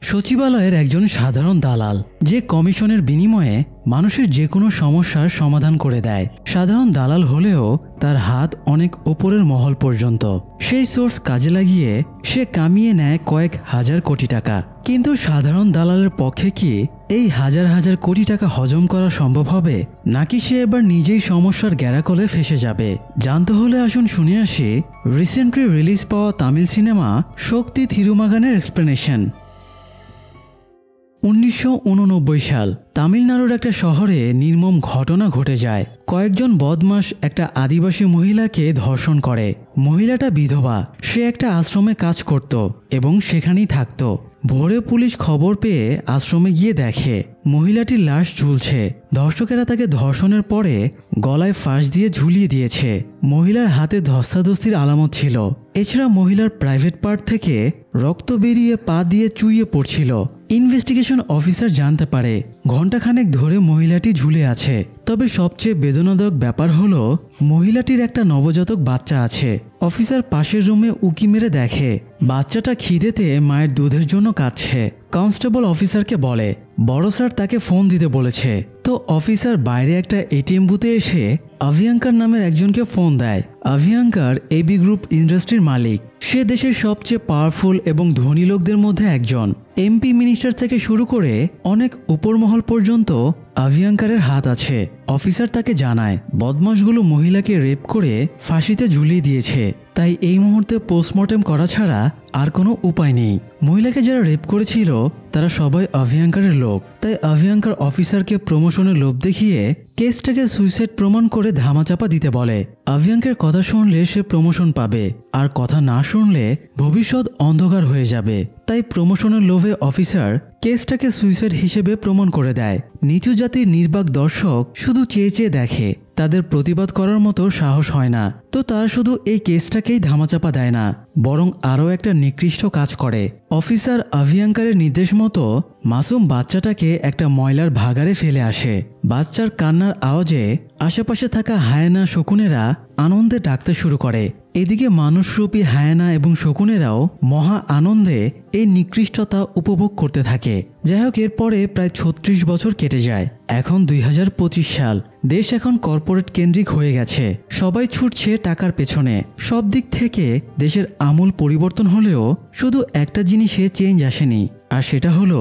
সচিবালয়ের একজন সাধারণ দালাল যে কমিশনের বিনিময়ে মানুষের যে কোনো সমস্যার সমাধান করে দেয়। সাধারণ দালাল হলেও তার হাত অনেক ওপরের মহল পর্যন্ত। সেই সোর্স কাজে লাগিয়ে সে কামিয়ে নেয় কয়েক হাজার কোটি টাকা। কিন্তু সাধারণ দালালের পক্ষে কি এই হাজার হাজার কোটি টাকা হজম করা সম্ভব হবে, নাকি সে এবার নিজেই সমস্যার গ্যারাকলে ফেসে যাবে? জানতে হলে আসুন শুনে আসি রিসেন্টলি রিলিজ পাওয়া তামিল সিনেমা শক্তি থিরুমাগানের এক্সপ্লেনেশন। 1989 সাল তামিলনাড়ুর একটা শহরে নির্মম ঘটনা ঘটে যায়। কয়েকজন বদমাশ একটা আদিবাসী মহিলাকে ধর্ষণ করে। মহিলাটা বিধবা, সে একটা আশ্রমে কাজ করত এবং সেখানেই থাকত। ভোরে পুলিশ খবর পেয়ে আশ্রমে গিয়ে দেখে মহিলাটির লাশ ঝুলছে। ধর্ষকেরা তাকে ধর্ষণের পরে গলায় ফাঁস দিয়ে ঝুলিয়ে দিয়েছে। মহিলার হাতে ধস্তাধস্তির আলামত ছিল। এছাড়া মহিলার প্রাইভেট পার্ট থেকে রক্ত বেরিয়ে পা দিয়ে চুইয়ে পড়ছিল। ইনভেস্টিগেশন অফিসার জানতে পারে ঘণ্টাখানেক ধরে মহিলাটি ঝুলে আছে। তবে সবচেয়ে বেদনাদায়ক ব্যাপার হলো মহিলাটির একটা নবজাতক বাচ্চা আছে। অফিসার পাশের রুমে উকি মেরে দেখে বাচ্চাটা খিদেতে মায়ের দুধের জন্য কাঁদছে। কনস্টেবল অফিসারকে বলে বড় স্যার তাকে ফোন দিতে বলেছে। তো অফিসার বাইরে একটা এটিএম বুথে এসে আভিয়াঙ্কার নামের একজনকে ফোন দেয়। আভিয়াঙ্কার এবি গ্রুপ ইন্ডাস্ট্রির মালিক। সে দেশের সবচেয়ে পাওয়ারফুল এবং ধনী লোকদের মধ্যে একজন। এমপি মিনিস্টার থেকে শুরু করে অনেক উপরমহল পর্যন্ত আভিয়াঙ্কারের হাত আছে। অফিসার তাকে জানায় বদমাশগুলো মহিলাকে রেপ করে ফাঁসিতে ঝুলিয়ে দিয়েছে, তাই এই মুহূর্তে পোস্টমর্টেম করা ছাড়া আর কোনো উপায় নেই। মহিলাকে যারা রেপ করেছিল তারা সবাই আভিয়াঙ্কারের লোক। তাই আভিয়াঙ্কার অফিসারকে প্রমোশনের লোভ দেখিয়ে কেসটাকে সুইসাইড প্রমাণ করে ধামাচাপা দিতে বলে। আভিয়াঙ্কের কথা শুনলে সে প্রমোশন পাবে, আর কথা না শুনলে ভবিষ্যৎ অন্ধকার হয়ে যাবে। তাই প্রমোশনের লোভে অফিসার কেসটাকে সুইসাইড হিসেবে প্রমাণ করে দেয়। নিচু জাতির নির্বাক দর্শক শুধু চেয়ে চেয়ে দেখে, তাদের প্রতিবাদ করার মতো সাহস হয় না। তো তারা শুধু এই কেসটাকেই ধামাচাপা দেয় না, বরং আরও একটা নিকৃষ্ট কাজ করে। অফিসার আভিয়াঙ্কারের নির্দেশ মতো মাসুম বাচ্চাটাকে একটা ময়লার ভাগাড়ে ফেলে আসে। বাচ্চার কান্নার আওয়াজে আশেপাশে থাকা হায়েনা শকুনেরা আনন্দে ডাকতে শুরু করে। এদিকে মানুষরূপী হায়েনা এবং শকুনেরাও মহা আনন্দে এই নিকৃষ্টতা উপভোগ করতে থাকে। যাই হোক, এরপরে প্রায় 36 বছর কেটে যায়। এখন 2025 সাল। দেশ এখন কর্পোরেট কেন্দ্রিক হয়ে গেছে। সবাই ছুটছে টাকার পেছনে। সব দিক থেকে দেশের আমূল পরিবর্তন হলেও শুধু একটা জিনিসে চেঞ্জ আসেনি, আর সেটা হলো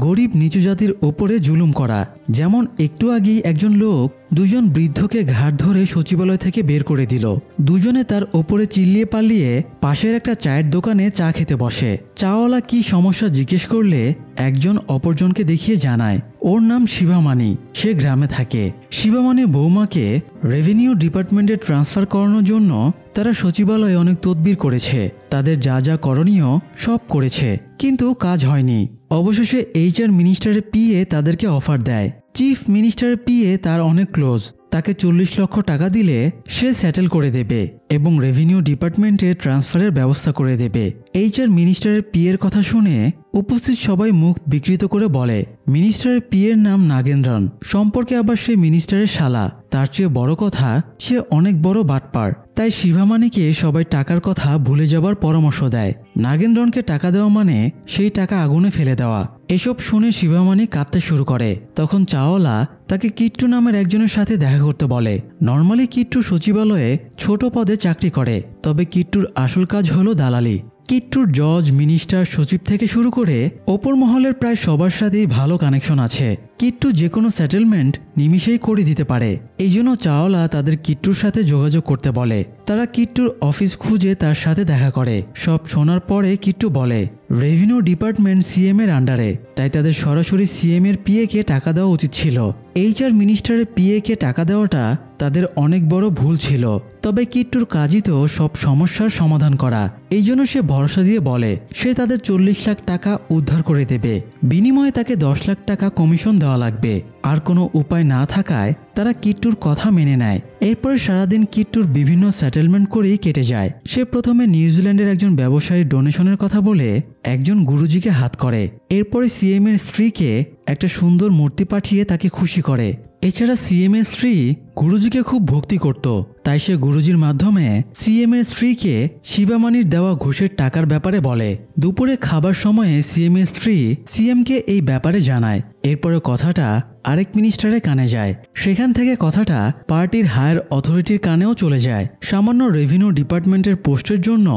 গরিব নিচু জাতির ওপরে জুলুম করা। যেমন একটু আগেই একজন লোক দুজন বৃদ্ধকে ঘাট ধরে সচিবালয় থেকে বের করে দিল। দুজনে তার ওপরে চিল্লিয়ে পালিয়ে পাশের একটা চায়ের দোকানে চা খেতে বসে। চাওয়ালা কি সমস্যা জিজ্ঞেস করলে একজন অপরজনকে দেখিয়ে জানায় ওর নাম শিবামানি, সে গ্রামে থাকে। শিবামানির বৌমাকে রেভিনিউ ডিপার্টমেন্টে ট্রান্সফার করানোর জন্য তারা সচিবালয়ে অনেক তদবির করেছে। তাদের যা যা করণীয় সব করেছে, কিন্তু কাজ হয়নি। অবশেষে এইচআর মিনিস্টারের পিএ তাদেরকে অফার দেয়। চিফ মিনিস্টারের পিএ তার অনেক ক্লোজ। তাকে 40 লক্ষ টাকা দিলে সে সেটেল করে দেবে এবং রেভিনিউ ডিপার্টমেন্টে ট্রান্সফারের ব্যবস্থা করে দেবে। এইচআর মিনিস্টারের পিএর কথা শুনে উপস্থিত সবাই মুখ বিকৃত করে বলে মিনিস্টারের পিএর নাম নাগেন্দ্রন, সম্পর্কে আবার সে মিনিস্টারের শালা। তার চেয়ে বড় কথা, সে অনেক বড় বাটপার। তাই শিবামানিকে সবাই টাকার কথা ভুলে যাবার পরামর্শ দেয়। নাগেন্দ্রনকে টাকা দেওয়া মানে সেই টাকা আগুনে ফেলে দেওয়া। এসব শুনে শিবামানি কাঁদতে শুরু করে। তখন চাওয়ালা তাকে কিট্টু নামের একজনের সাথে দেখা করতে বলে। নর্মালি কিট্টু সচিবালয়ে ছোট পদে চাকরি করে, তবে কিট্টুর আসল কাজ হলো দালালি। কিট্টুর জজ, মিনিস্টার, সচিব থেকে শুরু করে ওপর মহলের প্রায় সবার সাথেই ভালো কানেকশন আছে। কিট্টু যে কোনো সেটেলমেন্ট নিমিষেই করে দিতে পারে। এই জন্য চাওয়ালা তাদের কিট্টুর সাথে যোগাযোগ করতে বলে। তারা কিট্টুর অফিস খুঁজে তার সাথে দেখা করে। সব শোনার পরে কিট্টু বলে রেভিনিউ ডিপার্টমেন্ট সিএম এর আন্ডারে, তাই তাদের সরাসরি সিএম এর পিএ কে টাকা দেওয়া উচিত ছিল। এইচআর মিনিস্টারের পিএ কে টাকা দেওয়াটা তাদের অনেক বড় ভুল ছিল। তবে কিট্টুর কাজই তো সব সমস্যার সমাধান করা। এই জন্য সে ভরসা দিয়ে বলে সে তাদের 40 লাখ টাকা উদ্ধার করে দেবে, বিনিময়ে তাকে 10 লাখ টাকা কমিশন দেওয়া লাগবে। আর কোনো উপায় না থাকায় তারা কিট্টুর কথা মেনে নেয়। এরপরে সারাদিন কিট্টুর বিভিন্ন সেটেলমেন্ট করেই কেটে যায়। সে প্রথমে নিউজিল্যান্ডের একজন ব্যবসায়ীর ডোনেশনের কথা বলে একজন গুরুজিকে হাত করে। এরপরে সিএম এর স্ত্রীকে একটা সুন্দর মূর্তি পাঠিয়ে তাকে খুশি করে। এছাড়া সিএম এর স্ত্রী গুরুজিকে খুব ভক্তি করত, তাই সে গুরুজির মাধ্যমে সিএম এর স্ত্রীকে শিবামানির দেওয়া ঘুষের টাকার ব্যাপারে বলে। দুপুরে খাবার সময়ে সিএম এর স্ত্রী সিএমকে এই ব্যাপারে জানায়। এরপরে কথাটা আরেক মিনিস্টারের কানে যায়। সেখান থেকে কথাটা পার্টির হায়ার অথরিটির কানেও চলে যায়। সামান্য রেভিনিউ ডিপার্টমেন্টের পোস্টের জন্য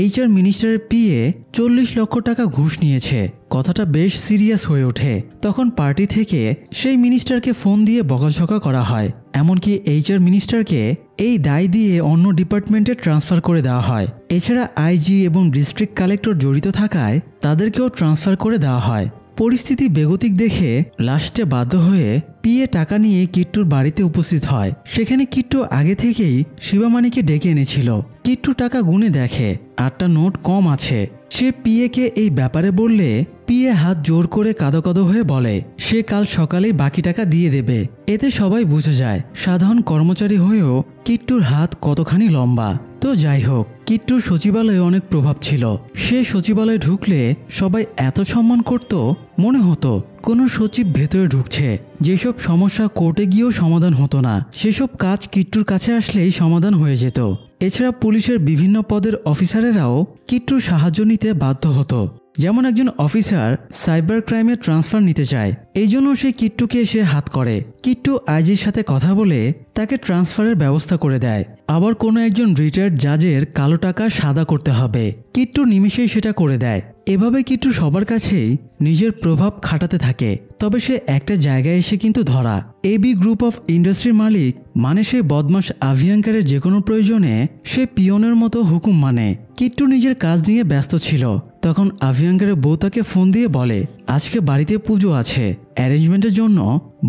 এইচআর মিনিস্টারের পিএ 40 লক্ষ টাকা ঘুষ নিয়েছে। কথাটা বেশ সিরিয়াস হয়ে ওঠে। তখন পার্টি থেকে সেই মিনিস্টারকে ফোন দিয়ে বকাঝকা করা হয়। এমনকি এইচআর মিনিস্টারকে এই দায় দিয়ে অন্য ডিপার্টমেন্টে ট্রান্সফার করে দেওয়া হয়। এছাড়া আইজি এবং ডিস্ট্রিক্ট কালেক্টর জড়িত থাকায় তাদেরকেও ট্রান্সফার করে দেওয়া হয়। পরিস্থিতি বেগতিক দেখে লাস্টে বাধ্য হয়ে পিএ টাকা নিয়ে কিট্টুর বাড়িতে উপস্থিত হয়। সেখানে কিট্টু আগে থেকেই শিবামানিকে ডেকে এনেছিল। কিট্টু টাকা গুনে দেখে 8টা নোট কম আছে। সে পিএকে এই ব্যাপারে বললে পিএ হাত জোর করে কাঁদো কাঁদো হয়ে বলে সে কাল সকালেই বাকি টাকা দিয়ে দেবে। এতে সবাই বুঝে যায় সাধারণ কর্মচারী হয়েও কিট্টুর হাত কতখানি লম্বা। তো যাই হোক, কিট্টুর সচিবালয়ে অনেক প্রভাব ছিল। সে সচিবালয়ে ঢুকলে সবাই এত সম্মান করত, মনে হতো কোনো সচিব ভেতরে ঢুকছে। যেসব সমস্যা কোর্টে গিয়েও সমাধান হতো না, সেসব কাজ কিট্টুর কাছে আসলেই সমাধান হয়ে যেত। এছাড়া পুলিশের বিভিন্ন পদের অফিসারেরাও কিট্টুর সাহায্য নিতে বাধ্য হতো। যেমন একজন অফিসার সাইবার ক্রাইমে ট্রান্সফার নিতে চায়, এই জন্য সে কিট্টুকে এসে হাত করে। কিট্টু আইজির সাথে কথা বলে তাকে ট্রান্সফারের ব্যবস্থা করে দেয়। আবার কোনো একজন রিটায়ার্ড জাজের কালো টাকা সাদা করতে হবে, কিট্টু নিমিষেই সেটা করে দেয়। এভাবে কিট্টু সবার কাছেই নিজের প্রভাব খাটাতে থাকে। তবে সে একটা জায়গায় এসে কিন্তু ধরা। এবি গ্রুপ অফ ইন্ডাস্ট্রির মালিক মানে সে বদমাস আভিয়াঙ্কারের যে কোনো প্রয়োজনে সে পিয়নের মতো হুকুম মানে। কিট্টু নিজের কাজ নিয়ে ব্যস্ত ছিল। তখন আভিয়াঙ্কারের বউ তাকে ফোন দিয়ে বলে আজকে বাড়িতে পুজো আছে, অ্যারেঞ্জমেন্টের জন্য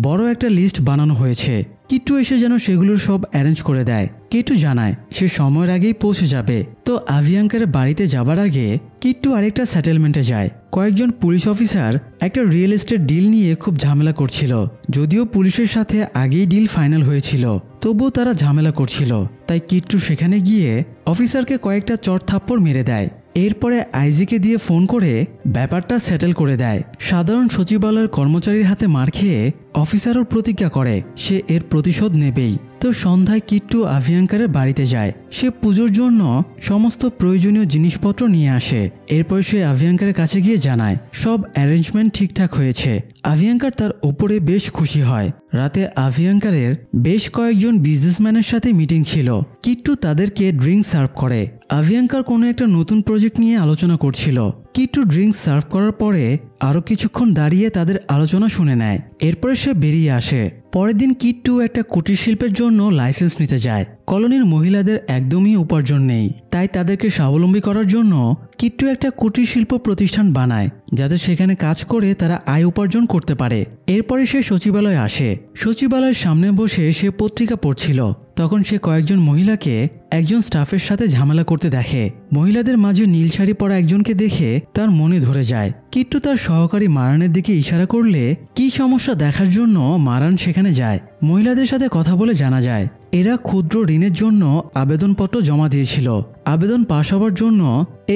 বড় একটা লিস্ট বানানো হয়েছে। কিট্টু এসে যেন সেগুলোর সব অ্যারেঞ্জ করে দেয়। কিট্টু জানায় সে সময়ের আগেই পৌঁছে যাবে। তো আভিয়াঙ্কারের বাড়িতে যাবার আগে কিট্টু আরেকটা সেটেলমেন্টে যায়। কয়েকজন পুলিশ অফিসার একটা রিয়েল এস্টেট ডিল নিয়ে খুব ঝামেলা করছিল। যদিও পুলিশের সাথে আগেই ডিল ফাইনাল হয়েছিল, তবুও তারা ঝামেলা করছিল। তাই কিট্টু সেখানে গিয়ে অফিসারকে কয়েকটা চড় থাপ্পড় মেরে দেয়। এরপরে আইজিকে দিয়ে ফোন করে ব্যাপারটা সেটেল করে দেয়। সাধারণ সচিবালয়ের কর্মচারীর হাতে মার খেয়ে অফিসারও প্রতিজ্ঞা করে সে এর প্রতিশোধ নেবেই। তো সন্ধ্যায় কিট্টু আভিয়াঙ্কারের বাড়িতে যায়। সে পুজোর জন্য সমস্ত প্রয়োজনীয় জিনিসপত্র নিয়ে আসে। এরপর সে আভিয়াঙ্কারের কাছে গিয়ে জানায় সব অ্যারেঞ্জমেন্ট ঠিকঠাক হয়েছে। আভিয়াঙ্কার তার ওপরে বেশ খুশি হয়। রাতে আভিয়াঙ্কারের বেশ কয়েকজন বিজনেসম্যানের সাথে মিটিং ছিল। কিট্টু তাদেরকে ড্রিঙ্ক সার্ভ করে। আভিয়াঙ্কার কোনো একটা নতুন প্রজেক্ট নিয়ে আলোচনা করছিল। কিট্টু ড্রিঙ্ক সার্ভ করার পরে আরও কিছুক্ষণ দাঁড়িয়ে তাদের আলোচনা শুনে নেয়। এরপরে সে বেরিয়ে আসে। পরের দিন কিট্টু একটা কুটির শিল্পের জন্য লাইসেন্স নিতে যায়। কলোনির মহিলাদের একদমই উপার্জন নেই, তাই তাদেরকে স্বাবলম্বী করার জন্য কিট্টু একটা কুটির শিল্প প্রতিষ্ঠান বানায়, যাতে সেখানে কাজ করে তারা আয় উপার্জন করতে পারে। এরপরে সে সচিবালয়ে আসে। সচিবালয়ের সামনে বসে সে পত্রিকা পড়ছিল। তখন সে কয়েকজন মহিলাকে একজন স্টাফের সাথে ঝামেলা করতে দেখে। মহিলাদের মাঝে নীল শাড়ি পরা একজনকে দেখে তার মনে ধরে যায়। কিট্টু তার সহকারী মারানের দিকে ইশারা করলে কি সমস্যা দেখার জন্য মারান সেখানে যায়। মহিলাদের সাথে কথা বলে জানা যায় এরা ক্ষুদ্র ঋণের জন্য আবেদনপত্র জমা দিয়েছিল। আবেদন পাশ হওয়ার জন্য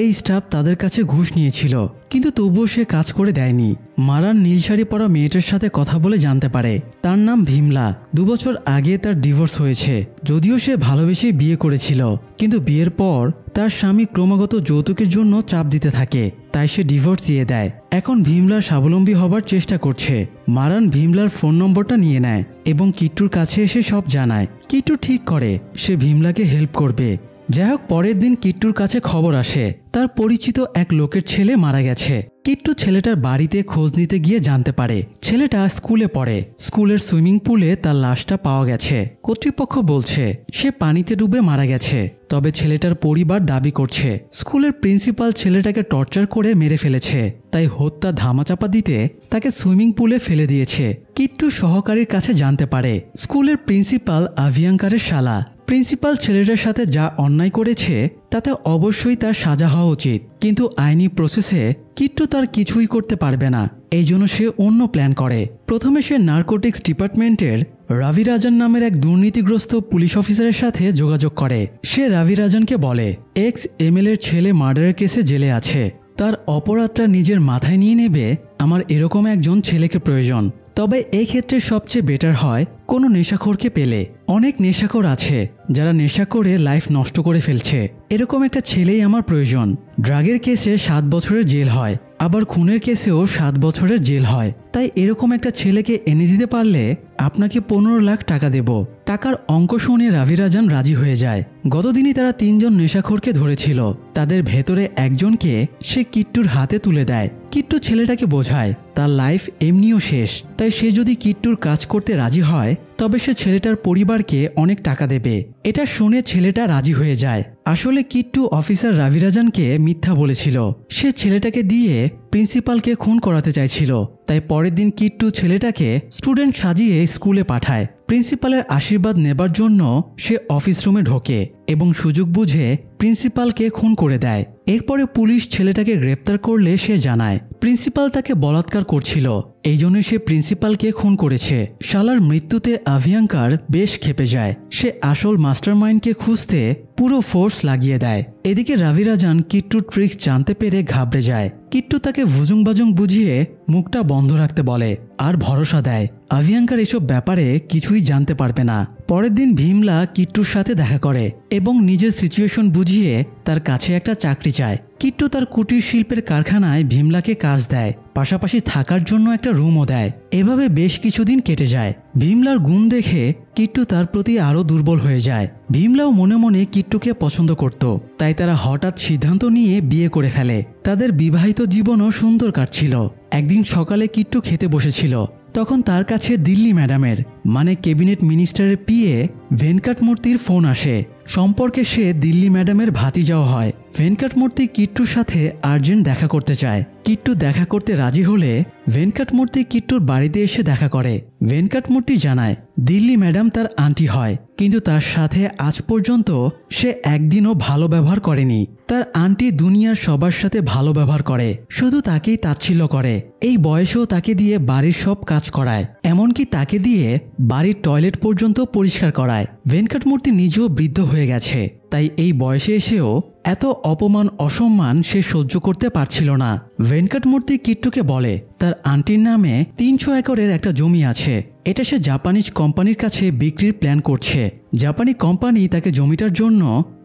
এই স্টাফ তাদের কাছে ঘুষ নিয়েছিল, কিন্তু তবুও সে কাজ করে দেয়নি। মারান নীল শাড়ি পরা মেয়েটার সাথে কথা বলে জানতে পারে তার নাম ভীমলা। 2 বছর আগে তার ডিভোর্স হয়েছে। যদিও সে ভালোবেসে বিয়ে করেছিল, কিন্তু বিয়ের পর তার স্বামী ক্রমাগত যৌতুকের জন্য চাপ দিতে থাকে, তাই সে ডিভোর্স দিয়ে দেয়। এখন ভীমলা স্বাবলম্বী হবার চেষ্টা করছে। মারান ভীমলার ফোন নম্বরটা নিয়ে নেয় এবং কিট্টুর কাছে এসে সব জানায়। কিট্টু ঠিক করে সে ভীমলাকে হেল্প করবে। যাই হোক, পরের দিন কিট্টুর কাছে খবর আসে তার পরিচিত এক লোকের ছেলে মারা গেছে। কিট্টু ছেলেটার বাড়িতে খোঁজ নিতে গিয়ে জানতে পারে ছেলেটা স্কুলে পড়ে। স্কুলের সুইমিং পুলে তার লাশটা পাওয়া গেছে। কর্তৃপক্ষ বলছে সে পানিতে ডুবে মারা গেছে, তবে ছেলেটার পরিবার দাবি করছে স্কুলের প্রিন্সিপাল ছেলেটাকে টর্চার করে মেরে ফেলেছে, তাই হত্যা ধামাচাপা দিতে তাকে সুইমিং পুলে ফেলে দিয়েছে। কিট্টু সহকারীর কাছে জানতে পারে স্কুলের প্রিন্সিপাল আভিয়াঙ্কারের শালা। প্রিন্সিপাল ছেলেটার সাথে যা অন্যায় করেছে তাতে অবশ্যই তার সাজা হওয়া উচিত, কিন্তু আইনি প্রসেসে কিট্টু তার কিছুই করতে পারবে না। এই জন্য সে অন্য প্ল্যান করে। প্রথমে সে নার্কোটিক্স ডিপার্টমেন্টের রাভি রাজন নামের এক দুর্নীতিগ্রস্ত পুলিশ অফিসারের সাথে যোগাযোগ করে। সে রাভি রাজনকে বলে এক্স এমএলএর ছেলে মার্ডারের কেসে জেলে আছে, তার অপরাধটা নিজের মাথায় নিয়ে নেবে। আমার এরকম একজন ছেলেকে প্রয়োজন। তবে এই ক্ষেত্রে সবচেয়ে বেটার হয় কোনো নেশাখোরকে পেলে। অনেক নেশাখোর আছে যারা নেশা করে লাইফ নষ্ট করে ফেলছে। এরকম একটা ছেলেই আমার প্রয়োজন। ড্রাগের কেসে 7 বছরের জেল হয়, আবার খুনের কেসেও 7 বছরের জেল হয়। তাই এরকম একটা ছেলেকে এনে দিতে পারলে আপনাকে 15 লাখ টাকা দেব। টাকার অঙ্ক শুনে রাভি রাজান রাজি হয়ে যায়। গতদিনই তারা 3 জন নেশাখোরকে ধরেছিল। তাদের ভেতরে একজনকে সে কিট্টুর হাতে তুলে দেয়। কিট্টু ছেলেটাকে বোঝায় তার লাইফ এমনিও শেষ, তাই সে যদি কিট্টুর কাজ করতে রাজি হয় তবে সে ছেলেটার পরিবারকে অনেক টাকা দেবে। এটা শুনে ছেলেটা রাজি হয়ে যায়। আসলে কিট্টু অফিসার রাভি রাজানকে মিথ্যা বলেছিল। সে ছেলেটাকে দিয়ে প্রিন্সিপালকে খুন করাতে চাইছিল। তাই পরের দিন কিট্টু ছেলেটাকে স্টুডেন্ট সাজিয়ে স্কুলে পাঠায়। প্রিন্সিপালের আশীর্বাদ নেবার জন্য সে অফিস রুমে ঢোকে এবং সুযোগ বুঝে প্রিন্সিপালকে খুন করে দেয়। এরপরে পুলিশ ছেলেটাকে গ্রেপ্তার করলে সে জানায় প্রিন্সিপাল তাকে বলাৎকার করছিল, এই জন্য সে প্রিন্সিপালকে খুন করেছে। শালার মৃত্যুতে আভিয়াঙ্কার বেশ ক্ষেপে যায়। সে আসল মাস্টারমাইন্ডকে খুঁজতে পুরো ফোর্স লাগিয়ে দেয়। এদিকে রাভি রাজান কিট্টুর ট্রিক্স জানতে পেরে ঘাবড়ে যায়। কিট্টু তাকে ভুজুং বাজুং বুঝিয়ে মুখটা বন্ধ রাখতে বলে আর ভরসা দেয় আভিয়াঙ্কার এসব ব্যাপারে কিছুই জানতে পারবে না। পরের দিন ভীমলা কিট্টুর সাথে দেখা করে এবং নিজের সিচুয়েশন বুঝিয়ে তার কাছে একটা চাকরি চায়। কিট্টু তার কুটির শিল্পের কারখানায় ভীমলাকে কাজ দেয়, পাশাপাশি থাকার জন্য একটা রুমও দেয়। এভাবে বেশ কিছুদিন কেটে যায়। ভীমলার গুণ দেখে কিট্টু তার প্রতি আরও দুর্বল হয়ে যায়। ভীমলাও মনে মনে কিট্টুকে পছন্দ করত, তাই তারা হঠাৎ সিদ্ধান্ত নিয়ে বিয়ে করে ফেলে। তাদের বিবাহিত জীবনও সুন্দর কাটছিল। একদিন সকালে কিট্টু খেতে বসেছিল, তখন তার কাছে দিল্লি ম্যাডামের মানে ক্যাবিনেট মিনিস্টারের পিএ ভেঙ্কটমূর্তির ফোন আসে। সম্পর্কে সে দিল্লি ম্যাডামের ভাতিজাও হয়। ভেঙ্কটমূর্তি কিট্টুর সাথে আর্জেন্ট দেখা করতে চায়। কিট্টু দেখা করতে রাজি হলে ভেঙ্কটমূর্তি কিট্টুর বাড়িতে এসে দেখা করে। ভেঙ্কটমূর্তি জানায় দিল্লি ম্যাডাম তার আন্টি হয়, কিন্তু তার সাথে আজ পর্যন্ত সে একদিনও ভালো ব্যবহার করেনি। তার আন্টি দুনিয়ার সবার সাথে ভালো ব্যবহার করে, শুধু তাকেই তাচ্ছিল্য করে। এই বয়সেও তাকে দিয়ে বাড়ির সব কাজ করায়, এমনকি তাকে দিয়ে বাড়ির টয়লেট পর্যন্ত পরিষ্কার করায়। ভেঙ্কটমূর্তি নিজেও বৃদ্ধ হয়ে গেছে, তাই এই বয়সে এসেও এত অপমান অসম্মান সে সহ্য করতে পারছিল না। ভেঙ্কটমূর্তি কিট্টুকে বলে তার আন্টির নামে 300 একরের একটা জমি আছে, এটা সে জাপানিজ কোম্পানির কাছে বিক্রির প্ল্যান করছে। জাপানি কোম্পানি তাকে জমিটার জন্য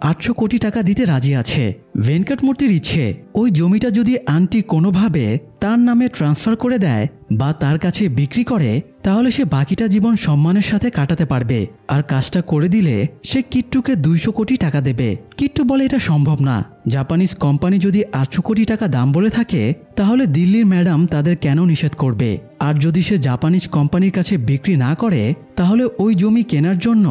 800 কোটি টাকা দিতে রাজি আছে। ভেঙ্কটমূর্তির ইচ্ছে ওই জমিটা যদি আন্টি কোনোভাবে তার নামে ট্রান্সফার করে দেয় বা তার কাছে বিক্রি করে, তাহলে সে বাকিটা জীবন সম্মানের সাথে কাটাতে পারবে। আর কাজটা করে দিলে সে কিট্টুকে 200 কোটি টাকা দেবে। কিট্টু বলে এটা সম্ভব না। জাপানিজ কোম্পানি যদি 800 কোটি টাকা দাম বলে থাকে, তাহলে দিল্লির ম্যাডাম তাদের কেন নিষেধ করবে? আর যদি সে জাপানিজ কোম্পানির কাছে বিক্রি না করে, তাহলে ওই জমি কেনার জন্য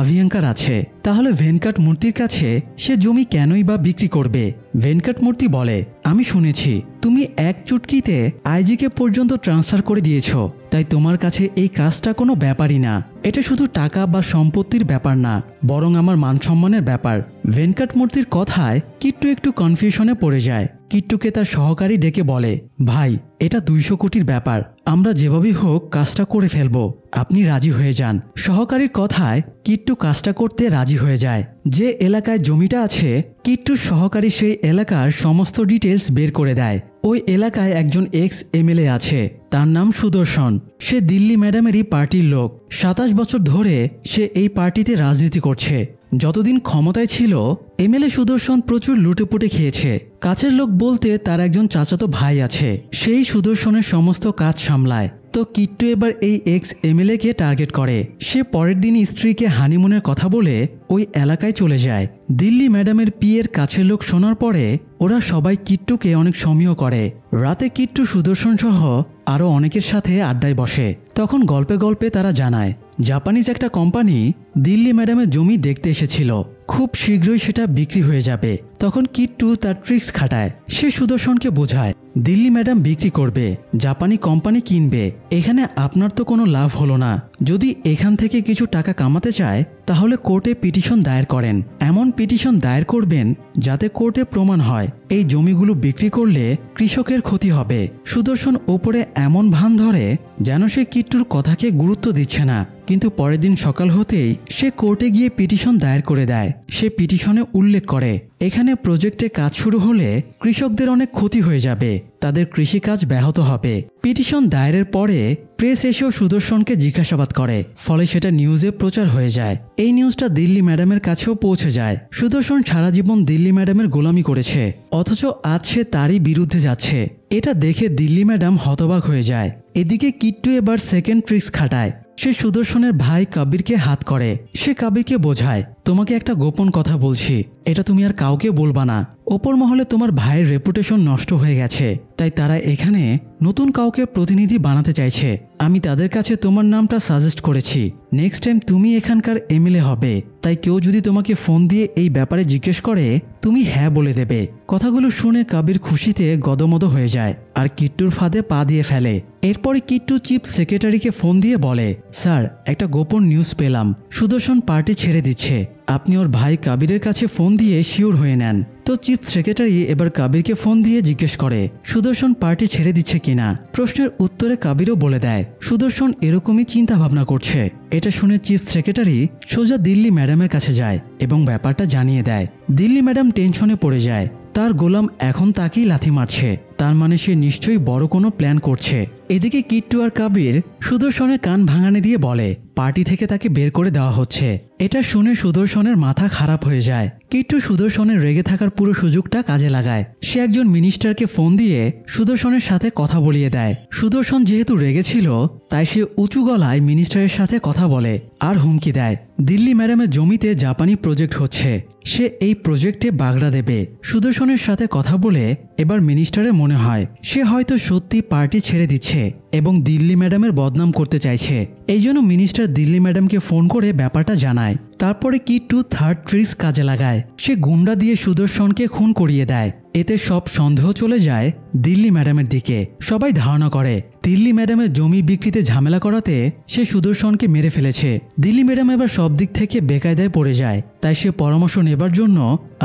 আভিয়াঙ্কার আছে। তাহলে ভেঙ্কটমূর্তির কাছে সে জমি কেনই বা বিক্রি করবে? ভেঙ্কটমূর্তি বলে আমি শুনেছি তুমি এক চুটকিতে আইজিকে পর্যন্ত ট্রান্সফার করে দিয়েছ, তাই তোমার কাছে এই কাজটা কোনো ব্যাপারই না। এটা শুধু টাকা বা সম্পত্তির ব্যাপার না, বরং আমার মান সম্মানের ব্যাপার। ভেঙ্কটমূর্তির কথায় কিট্টু একটু কনফিউশনে পড়ে যায়। কিট্টুকে তার সহকারী ডেকে বলে ভাই, এটা 200 কোটির ব্যাপার, আমরা যেভাবেই হোক কাজটা করে ফেলবো, আপনি রাজি হয়ে যান। সহকারীর কথায় কিট্টু কাজটা করতে রাজি হয়ে যায়। যে এলাকায় জমিটা আছে, কিট্টুর সহকারী সেই এলাকার সমস্ত ডিটেলস বের করে দেয়। ওই এলাকায় একজন এক্স এমএলএ আছে, তার নাম সুদর্শন। সে দিল্লি ম্যাডামেরই পার্টির লোক। 27 বছর ধরে সে এই পার্টিতে রাজনীতি করছে। যতদিন ক্ষমতায় ছিল এমএলএ সুদর্শন প্রচুর লুটেপুটে খেয়েছে। কাছের লোক বলতে তার একজন চাচাতো ভাই আছে, সেই সুদর্শনের সমস্ত কাজ সামলায়। তো কিট্টু এবার এই এক্স এমএলএকে টার্গেট করে। সে পরের দিনই স্ত্রীকে হানিমুনের কথা বলে ওই এলাকায় চলে যায়। দিল্লি ম্যাডামের পিয়ের কাছের লোক শোনার পরে ওরা সবাই কিট্টুকে অনেক সমীহ করে। রাতে কিট্টু সুদর্শন সহ আরও অনেকের সাথে আড্ডায় বসে। তখন গল্পে গল্পে তারা জানায় জাপানিজ একটা কোম্পানি দিল্লি ম্যাডামের জমি দেখতে এসেছিল, খুব শীঘ্রই সেটা বিক্রি হয়ে যাবে। তখন কিট্টু তার ট্রিক্স খাটায়। সে সুদর্শনকে বোঝায় দিল্লি ম্যাডাম বিক্রি করবে, জাপানি কোম্পানি কিনবে, এখানে আপনার তো কোনো লাভ হলো না। যদি এখান থেকে কিছু টাকা কামাতে চায় তাহলে কোর্টে পিটিশন দায়ের করেন। এমন পিটিশন দায়ের করবেন যাতে কোর্টে প্রমাণ হয় এই জমিগুলো বিক্রি করলে কৃষকের ক্ষতি হবে। সুদর্শন ওপরে এমন ভান ধরে যেন সে কিট্টুর কথাকে গুরুত্ব দিচ্ছে না, কিন্তু পরের দিন সকাল হতেই সে কোর্টে গিয়ে পিটিশন দায়ের করে দেয়। সে পিটিশনে উল্লেখ করে এখানে প্রজেক্টে কাজ শুরু হলে কৃষকদের অনেক ক্ষতি হয়ে যাবে, তাদের কৃষিকাজ ব্যাহত হবে। পিটিশন দায়েরের পরে প্রেস এসেও সুদর্শনকে জিজ্ঞাসাবাদ করে, ফলে সেটা নিউজে প্রচার হয়ে যায়। এই নিউজটা দিল্লি ম্যাডামের কাছেও পৌঁছে যায়। সুদর্শন সারা জীবন দিল্লি ম্যাডামের গোলামি করেছে, অথচ আজ সে তারই বিরুদ্ধে যাচ্ছে। এটা দেখে দিল্লি ম্যাডাম হতবাক হয়ে যায়। এদিকে কিট্টু এবার সেকেন্ড ট্রিক্স খাটায়। সে সুদর্শনের ভাই কবিরকে হাত করে। সে কবিরকে বোঝায়, তোমাকে একটা গোপন কথা বলছি, এটা তুমি আর কাউকে বলবা না। ওপর মহলে তোমার ভাইয়ের রেপুটেশন নষ্ট হয়ে গেছে, তাই তারা এখানে নতুন কাউকে প্রতিনিধি বানাতে চাইছে। আমি তাদের কাছে তোমার নামটা সাজেস্ট করেছি। নেক্সট টাইম তুমি এখানকার এমএলএ হবে, তাই কেউ যদি তোমাকে ফোন দিয়ে এই ব্যাপারে জিজ্ঞেস করে তুমি হ্যাঁ বলে দেবে। কথাগুলো শুনে কবির খুশিতে গদমদ হয়ে যায় আর কিট্টুর ফাঁদে পা দিয়ে ফেলে। এরপরে কিট্টু চিফ সেক্রেটারিকে ফোন দিয়ে বলে, স্যার একটা গোপন নিউজ পেলাম, সুদর্শন পার্টি ছেড়ে দিচ্ছে। আপনি ওর ভাই কবিরের কাছে ফোন দিয়ে শিওর হয়ে নেন। তো চিফ সেক্রেটারি এবার কবিরকে ফোন দিয়ে জিজ্ঞেস করে সুদর্শন পার্টি ছেড়ে দিচ্ছে কিনা। প্রশ্নের উত্তরে কবিরও বলে দেয় সুদর্শন এরকমই চিন্তা ভাবনা করছে। এটা শুনে চিফ সেক্রেটারি সোজা দিল্লি ম্যাডামের কাছে যায় এবং ব্যাপারটা জানিয়ে দেয়। দিল্লি ম্যাডাম টেনশনে পড়ে যায়, তার গোলাম এখন তাকেই লাথি মারছে, তার মানে সে নিশ্চয়ই বড় কোনো প্ল্যান করছে। এদিকে কিট্টু আর কবির সুদর্শনের কান ভাঙানি দিয়ে বলে পার্টি থেকে তাকে বের করে দেওয়া হচ্ছে। এটা শুনে সুদর্শনের মাথা খারাপ হয়ে যায়। কিট্টু সুদর্শনের রেগে থাকার পুরো সুযোগটা কাজে লাগায়। সে একজন মিনিস্টারকে ফোন দিয়ে সুদর্শনের সাথে কথা বলিয়ে দেয়। সুদর্শন যেহেতু রেগেছিল তাই সে উঁচু গলায় মিনিস্টারের সাথে কথা বলে আর হুমকি দেয় দিল্লি ম্যাডামের জমিতে জাপানি প্রজেক্ট হচ্ছে, সে এই প্রজেক্টে বাগড়া দেবে। সুদর্শনের সাথে কথা বলে এবার মিনিস্টারের মনে হয় সে হয়তো সত্যি পার্টি ছেড়ে দিচ্ছে এবং দিল্লি ম্যাডামের বদনাম করতে চাইছে। এই জন্য মিনিস্টার দিল্লি ম্যাডামকে ফোন করে ব্যাপারটা জানায়। তারপরে কিট্টু থার্ড ট্রিক্স কাজে লাগায়। সে গুন্ডা দিয়ে সুদর্শনকে খুন করিয়ে দেয়। এতে সব সন্দেহ চলে যায় দিল্লি ম্যাডামের দিকে। সবাই ধারণা করে দিল্লি ম্যাডামের জমি বিক্রিতে ঝামেলা করাতে সে সুদর্শনকে মেরে ফেলেছে। দিল্লি ম্যাডাম এবার সব দিক থেকে বেকায়দায় পড়ে যায়। তাই সে পরামর্শ নেবার জন্য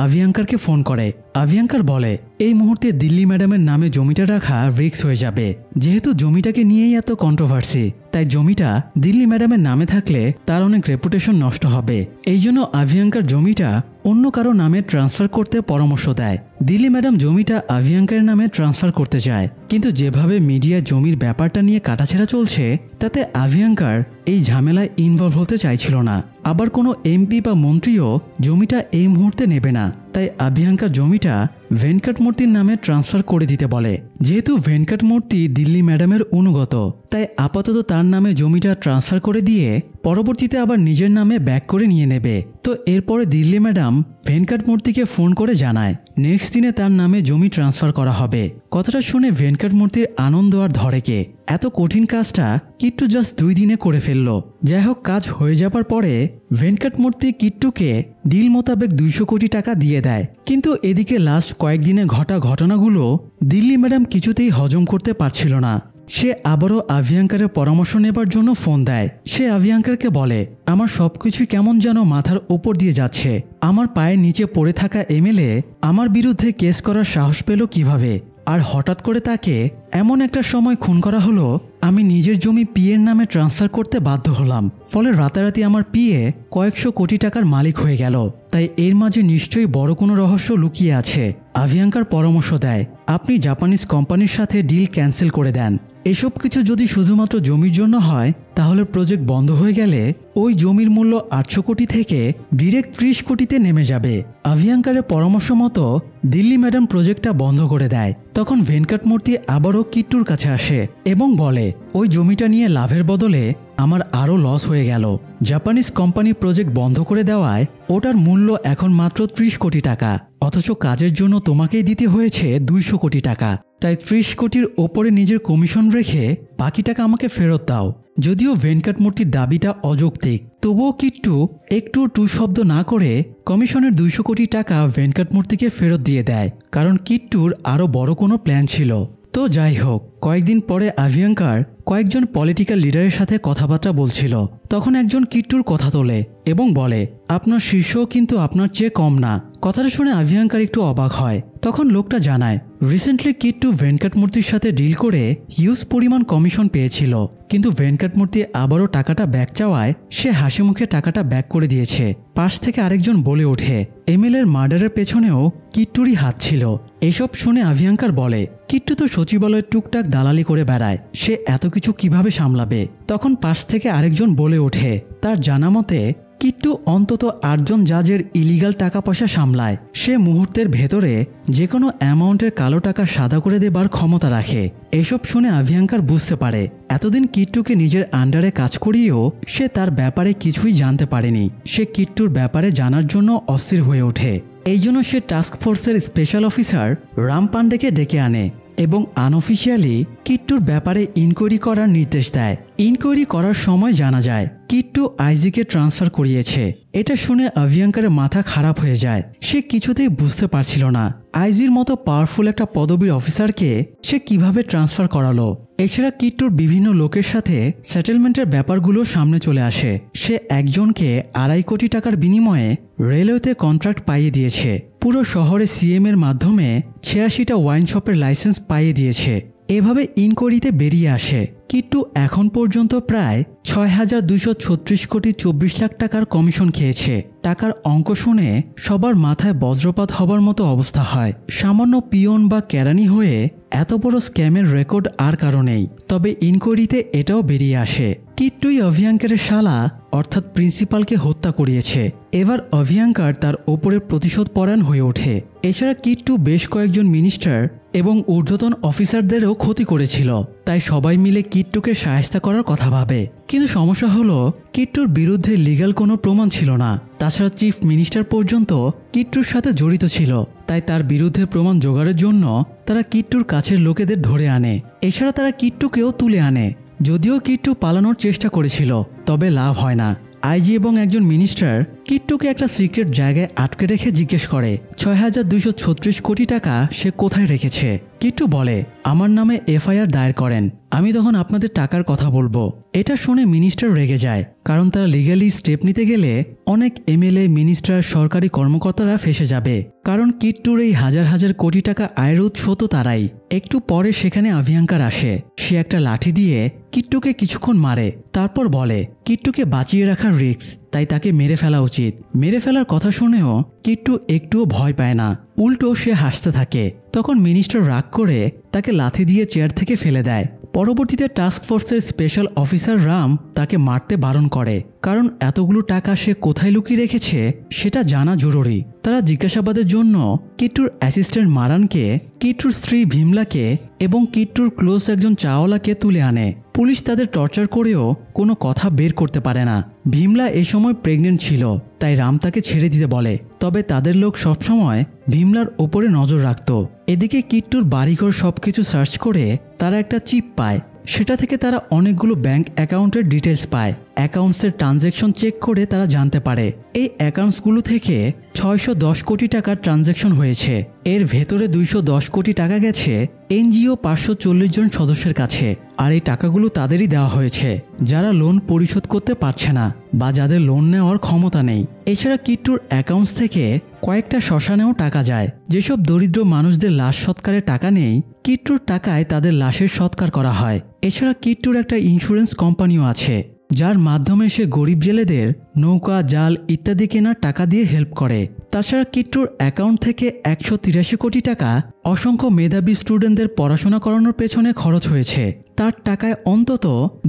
আভিয়াঙ্কারকে ফোন করে। আভিয়াঙ্কার বলে এই মুহূর্তে দিল্লি ম্যাডামের নামে জমিটা রাখা রিস্ক হয়ে যাবে। যেহেতু জমিটাকে নিয়েই এত কন্ট্রোভার্সি, তাই জমিটা দিল্লি ম্যাডামের নামে থাকলে তার অনেক রেপুটেশন নষ্ট হবে। এই জন্য আভিয়াঙ্কার জমিটা অন্য কারো নামে ট্রান্সফার করতে পরামর্শ দেয়। দিল্লি ম্যাডাম জমিটা আভিয়াঙ্কারের নামে ট্রান্সফার করতে চায়, কিন্তু যেভাবে মিডিয়া জমির ব্যাপারটা নিয়ে কাটাছেড়া চলছে তাতে আভিয়াঙ্কার এই ঝামেলায় ইনভলভ হতে চাইছিল না। আবার কোনো এমপি বা মন্ত্রীও জমিটা এই মুহূর্তে নেবে না। তাই আভিয়াঙ্কার জমিটা ভেঙ্কটমূর্তির নামে ট্রান্সফার করে দিতে বলে। যেহেতু ভেঙ্কটমূর্তি দিল্লি ম্যাডামের অনুগত, তাই আপাতত তার নামে জমিটা ট্রান্সফার করে দিয়ে পরবর্তীতে আবার নিজের নামে ব্যাক করে নিয়ে নেবে। তো এরপরে দিল্লি ম্যাডাম ভেঙ্কটমূর্তিকে ফোন করে জানায় নেক্সট দিনে তার নামে জমি ট্রান্সফার করা হবে। কথাটা শুনে ভেঙ্কটমূর্তির আনন্দ আর ধরে কে। এত কঠিন কাজটা কিট্টু জাস্ট 2 দিনে করে ফেললো। যাই হোক, কাজ হয়ে যাবার পরে ভেঙ্কটমূর্তি কিট্টুকে ডিল মোতাবেক 200 কোটি টাকা দিয়ে দেয়। কিন্তু এদিকে লাস্ট কয়েকদিনে ঘটা ঘটনাগুলো দিল্লি ম্যাডাম কিছুতেই হজম করতে পারছিল না। সে আবারও আভিয়াঙ্কারের পরামর্শ নেবার জন্য ফোন দেয়। সে আভিয়াঙ্কারকে বলে আমার সবকিছু কেমন যেন মাথার উপর দিয়ে যাচ্ছে। আমার পায়ের নিচে পড়ে থাকা এমএলএ আমার বিরুদ্ধে কেস করার সাহস পেল কিভাবে? আর হঠাৎ করে তাকে এমন একটা সময় খুন করা হলো, আমি নিজের জমি পিএর নামে ট্রান্সফার করতে বাধ্য হলাম। ফলে রাতারাতি আমার পিএ কয়েকশো কোটি টাকার মালিক হয়ে গেল। তাই এর মাঝে নিশ্চয়ই বড় কোনো রহস্য লুকিয়ে আছে। আভিয়াঙ্কার পরামর্শ দেয় আপনি জাপানিজ কোম্পানির সাথে ডিল ক্যান্সেল করে দেন। এসব কিছু যদি শুধুমাত্র জমির জন্য হয় তাহলে প্রজেক্ট বন্ধ হয়ে গেলে ওই জমির মূল্য 800 কোটি থেকে ডিরেক্ট 30 কোটিতে নেমে যাবে। আভিয়াঙ্কারের পরামর্শ মতো দিল্লি ম্যাডাম প্রজেক্টটা বন্ধ করে দেয়। তখন ভেঙ্কটমূর্তি আবারও কিট্টুর কাছে আসে এবং বলে ওই জমিটা নিয়ে লাভের বদলে আমার আরও লস হয়ে গেল। জাপানিজ কোম্পানি প্রজেক্ট বন্ধ করে দেওয়ায় ওটার মূল্য এখন মাত্র 30 কোটি টাকা, অথচ কাজের জন্য তোমাকেই দিতে হয়েছে 200 কোটি টাকা। তাই 30 কোটির ওপরে নিজের কমিশন রেখে বাকি টাকা আমাকে ফেরত দাও। যদিও ভেঙ্কটমূর্তির দাবিটা অযৌক্তিক, তবুও কিট্টু একটু টু শব্দ না করে কমিশনের 200 কোটি টাকা ভেঙ্কটমূর্তিকে ফেরত দিয়ে দেয়, কারণ কিট্টুর আরও বড় কোনো প্ল্যান ছিল। তো যাই হোক, কয়েকদিন পরে আভিয়াঙ্কার কয়েকজন পলিটিক্যাল লিডারের সাথে কথাবার্তা বলছিল। তখন একজন কিট্টুর কথা তোলে এবং বলে আপনার শীর্ষ কিন্তু আপনার চেয়ে কম না। কথাটা শুনে অভিয়াঙ্কার একটু অবাক হয়। তখন লোকটা জানায় রিসেন্টলি কিট্টু ভেঙ্কটমূর্তির সাথে ডিল করে হিউজ পরিমাণ কমিশন পেয়েছিল, কিন্তু ভেঙ্কটমূর্তি আবারও টাকাটা ব্যাক চাওয়ায় সে হাসি মুখে টাকাটা ব্যাক করে দিয়েছে। পাশ থেকে আরেকজন বলে ওঠে এমএলএর মার্ডারের পেছনেও কিট্টুরই হাত ছিল। এসব শুনে অভিয়াঙ্কার বলে কিট্টু তো সচিবালয়ের টুকটাক দালালি করে বেড়ায়, সে এত কিছু কিভাবে সামলাবে। তখন পাশ থেকে আরেকজন বলে ওঠে তার জানা মতে কিট্টু অন্তত 8 জন জাজের ইলিগাল টাকা পয়সা সামলায়। সে মুহূর্তের ভেতরে যে কোনো অ্যামাউন্টের কালো টাকা সাদা করে দেবার ক্ষমতা রাখে। এসব শুনে অভিয়াঙ্কার বুঝতে পারে এতদিন কিট্টুকে নিজের আন্ডারে কাজ করিয়েও সে তার ব্যাপারে কিছুই জানতে পারেনি। সে কিট্টুর ব্যাপারে জানার জন্য অস্থির হয়ে ওঠে। এই জন্য সে টাস্ক ফোর্সের স্পেশাল অফিসার রাম পান্ডেকে ডেকে আনে এবং আনঅফিসিয়ালি কিট্টুর ব্যাপারে ইনকোয়ারি করার নির্দেশ দেয়। ইনকোয়ারি করার সময় জানা যায় কিট্টু আইজিকে ট্রান্সফার করিয়েছে। এটা শুনে অভিয়াঙ্কারের মাথা খারাপ হয়ে যায়। সে কিছুতেই বুঝতে পারছিল না আইজির মতো পাওয়ারফুল একটা পদবীর অফিসারকে সে কিভাবে ট্রান্সফার করালো। এছাড়া কিট্টুর বিভিন্ন লোকের সাথে সেটেলমেন্টের ব্যাপারগুলো সামনে চলে আসে। সে একজনকে 2.5 কোটি টাকার বিনিময়ে রেলওয়েতে কন্ট্রাক্ট পাইয়ে দিয়েছে। পুরো শহরে সিএম এর মাধ্যমে 86টা ওয়াইন শপের লাইসেন্স পাইয়ে দিয়েছে। এভাবে ইনকোয়ারিতে বেরিয়ে আসে কিট্টু এখন পর্যন্ত প্রায় 6,236 কোটি 24 লাখ টাকার কমিশন খেয়েছে। টাকার অঙ্ক শুনে সবার মাথায় বজ্রপাত হবার মতো অবস্থা হয়। সামান্য পিয়ন বা কেরানি হয়ে এত বড় স্ক্যামের রেকর্ড আর কারো নেই। তবে ইনকোয়ারিতে এটাও বেরিয়ে আসে কিট্টুই অভিয়াঙ্কারের শালা অর্থাৎ প্রিন্সিপালকে হত্যা করিয়েছে। এবার অভিয়াঙ্কার তার ওপরে প্রতিশোধ পরায়ণ হয়ে ওঠে। এছাড়া কিট্টু বেশ কয়েকজন মিনিস্টার এবং ঊর্ধ্বতন অফিসারদেরও ক্ষতি করেছিল। তাই সবাই মিলে কিট্টুকে সাহায্য করার কথা ভাবে। কিন্তু সমস্যা হলো কিট্টুর বিরুদ্ধে লিগ্যাল কোনো প্রমাণ ছিল না। তাছাড়া চিফ মিনিস্টার পর্যন্ত কিট্টুর সাথে জড়িত ছিল। তাই তার বিরুদ্ধে প্রমাণ জোগাড়ের জন্য তারা কিট্টুর কাছের লোকেদের ধরে আনে। এছাড়া তারা কিট্টুকেও তুলে আনে। যদিও কিট্টু পালানোর চেষ্টা করেছিল, তবে লাভ হয় না। আইজি এবং একজন মিনিস্টার কিট্টুকে একটা সিক্রেট জায়গায় আটকে রেখে জিজ্ঞেস করে 6,236 কোটি টাকা সে কোথায় রেখেছে। কিট্টু বলে আমার নামে এফআইআর দায়ের করেন, আমি তখন আপনাদের টাকার কথা বলবো। এটা শুনে মিনিস্টার রেগে যায়, কারণ তারা লিগালি স্টেপ নিতে গেলে অনেক এমএলএ মিনিস্টার সরকারি কর্মকর্তারা ফেসে যাবে। কারণ কিট্টুর এই হাজার হাজার কোটি টাকা আয়ের উৎস তো তারাই। একটু পরে সেখানে অভিয়াঙ্কার আসে। সে একটা লাঠি দিয়ে কিট্টুকে কিছুক্ষণ মারে, তারপর বলে কিট্টুকে বাঁচিয়ে রাখার রিস্ক, তাই তাকে মেরে ফেলা উচিত। মেরে ফেলার কথা শুনেও কিট্টু একটুও ভয় পায় না, উল্টো সে হাসতে থাকে। তখন মিনিস্টার রাগ করে তাকে লাথি দিয়ে চেয়ার থেকে ফেলে দেয়। পরবর্তীতে টাস্ক ফোর্সের স্পেশাল অফিসার রাম তাকে মারতে বারণ করে, কারণ এতগুলো টাকা সে কোথায় লুকিয়ে রেখেছে সেটা জানা জরুরি। তারা জিজ্ঞাসাবাদের জন্য কিট্টুর অ্যাসিস্ট্যান্ট মারানকে, কিট্টুর স্ত্রী ভীমলাকে এবং কিট্টুর ক্লোজ একজন চাওয়ালাকে তুলে আনে। পুলিশ তাদের টর্চার করেও কোনো কথা বের করতে পারে না। ভীমলা এ সময় প্রেগনেন্ট ছিল, তাই রাম তাকে ছেড়ে দিতে বলে। তবে তাদের লোক সবসময় ভীমলার ওপরে নজর রাখত। এদিকে কিট্টুর বাড়িঘর সবকিছু সার্চ করে তারা একটা চিপ পায়। সেটা থেকে তারা অনেকগুলো ব্যাংক অ্যাকাউন্টের ডিটেলস পায়। অ্যাকাউন্টসের ট্রানজ্যাকশন চেক করে তারা জানতে পারে এই অ্যাকাউন্টসগুলো থেকে 610 কোটি টাকার ট্রানজ্যাকশন হয়েছে। এর ভেতরে 210 কোটি টাকা গেছে এনজিও 540 জন সদস্যের কাছে। আর এই টাকাগুলো তাদেরই দেওয়া হয়েছে যারা লোন পরিশোধ করতে পারছে না বা যাদের লোন নেওয়ার ক্ষমতা নেই। এছাড়া কিট্টুর অ্যাকাউন্টস থেকে কয়েকটা শ্মশানেও টাকা যায়। যেসব দরিদ্র মানুষদের লাশ সৎকারে টাকা নেই, কিট্টুর টাকায় তাদের লাশের সৎকার করা হয়। এছাড়া কিট্টুর একটা ইন্স্যুরেন্স কোম্পানিও আছে, যার মাধ্যমে সে গরিব জেলেদের নৌকা, জাল ইত্যাদি কেনার টাকা দিয়ে হেল্প করে। তাছাড়া কিট্টুর অ্যাকাউন্ট থেকে 183 কোটি টাকা অসংখ্য মেধাবী স্টুডেন্টদের পড়াশোনা করানোর পেছনে খরচ হয়েছে। তার টাকায় অন্তত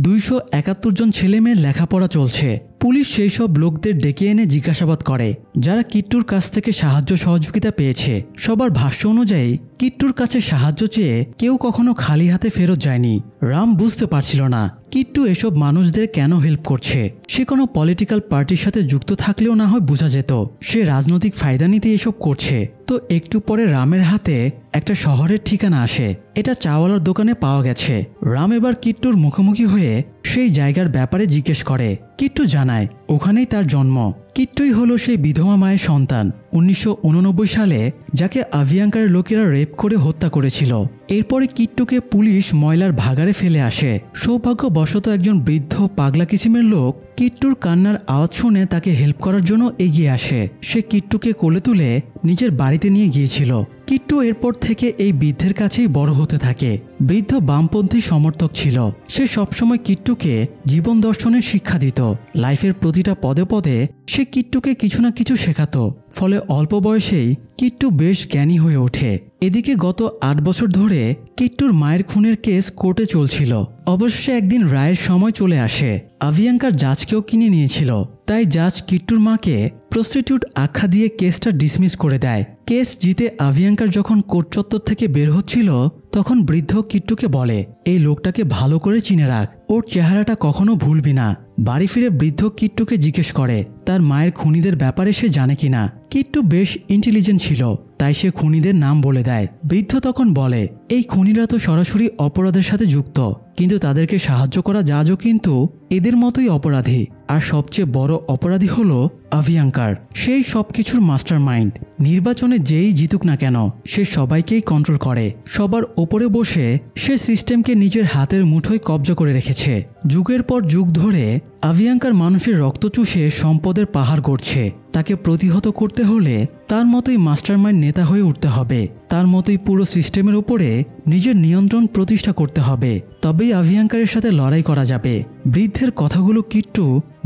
271 জন ছেলেমেয়ের লেখাপড়া চলছে। পুলিশ সেই সব লোকদের ডেকে এনে জিজ্ঞাসাবাদ করে যারা কিট্টুর কাছ থেকে সাহায্য সহযোগিতা পেয়েছে। সবার ভাষ্য অনুযায়ী কিট্টুর কাছে সাহায্য চেয়ে কেউ কখনো খালি হাতে ফেরত যায়নি। রাম বুঝতে পারছিল না কিট্টু এসব মানুষদের কেন হেল্প করছে। সে কোনো পলিটিক্যাল পার্টির সাথে যুক্ত থাকলেও না হয় বোঝা যেত সে রাজনৈতিক ফায়দা নিতে এসব করছে। তো একটু পরে রামের হাতে একটা শহরের ঠিকানা আসে। এটা চাওয়ালার দোকানে পাওয়া গেছে। রাম এবার কিট্টুর মুখোমুখি হয়ে সেই জায়গার ব্যাপারে জিজ্ঞেস করে, কিট্টু জানায় ওখানেই তার জন্ম। কিট্টুই হলো সেই বিধবা মায়ের সন্তান 1989 সালে, যাকে আভিয়াঙ্কারের লোকেরা রেপ করে হত্যা করেছিল। এরপরে কিট্টুকে পুলিশ ময়লার ভাগাড়ে ফেলে আসে। সৌভাগ্যবশত একজন বৃদ্ধ পাগলা কিসিমের লোক কিট্টুর কান্নার আওয়াজ শুনে তাকে হেল্প করার জন্য এগিয়ে আসে। সে কিট্টুকে কোলে তুলে নিজের বাড়িতে নিয়ে গিয়েছিল। কিট্টু এরপর থেকে এই বৃদ্ধের কাছেই বড় হতে থাকে। বৃদ্ধ বামপন্থী সমর্থক ছিল। সে সবসময় কিট্টুকে জীবন দর্শনের শিক্ষা দিত। লাইফের প্রতিটা পদে পদে সে কিট্টুকে কিছু না কিছু শেখাতো। ফলে অল্প বয়সেই কিট্টু বেশ জ্ঞানী হয়ে ওঠে। এদিকে গত 8 বছর ধরে কিট্টুর মায়ের খুনের কেস কোর্টে চলছিল। অবশেষে একদিন রায়ের সময় চলে আসে। আভিয়াঙ্কার জাজকেও কিনে নিয়েছিল, তাই জাজ কিট্টুর মাকে প্রস্টিটিউট আখ্যা দিয়ে কেসটা ডিসমিস করে দেয়। কেস জিতে আভিয়াঙ্কার যখন কোর্ট চত্বর থেকে বের হচ্ছিল, তখন বৃদ্ধ কিট্টুকে বলে, এই লোকটাকে ভালো করে চিনে রাখ, ওর চেহারাটা কখনো ভুলবি না। বাড়ি ফিরে বৃদ্ধ কিট্টুকে জিজ্ঞেস করে তার মায়ের খুনিদের ব্যাপারে সে জানে কিনা। কিট্টু বেশ ইন্টেলিজেন্ট ছিল, তাই সে খুনিদের নাম বলে দেয়। বৃদ্ধ তখন বলে, এই খুনিরা তো সরাসরি অপরাধের সাথে যুক্ত, কিন্তু তাদেরকে সাহায্য করা জাজও কিন্তু এদের মতোই অপরাধী। আর সবচেয়ে বড় অপরাধী হলো আভিয়াঙ্কার। সেই সবকিছুর মাস্টার মাইন্ড। নির্বাচনে যেই জিতুক না কেন, সে সবাইকেই কন্ট্রোল করে। সবার ওপরে বসে সে সিস্টেমকে নিজের হাতের মুঠোয় কবজা করে রেখেছে। যুগের পর যুগ ধরে আভিয়াঙ্কার মানুষের রক্ত চুষে সম্পদের পাহাড় গড়ছে। তাকে প্রতিহত করতে হলে তার মতোই মাস্টারমাইন্ড নেতা হয়ে উঠতে হবে। তার মতোই পুরো সিস্টেমের উপরে নিজের নিয়ন্ত্রণ প্রতিষ্ঠা করতে হবে। তবেই আভিয়াঙ্কারের সাথে লড়াই করা যাবে। বৃদ্ধের কথাগুলো কিট্টু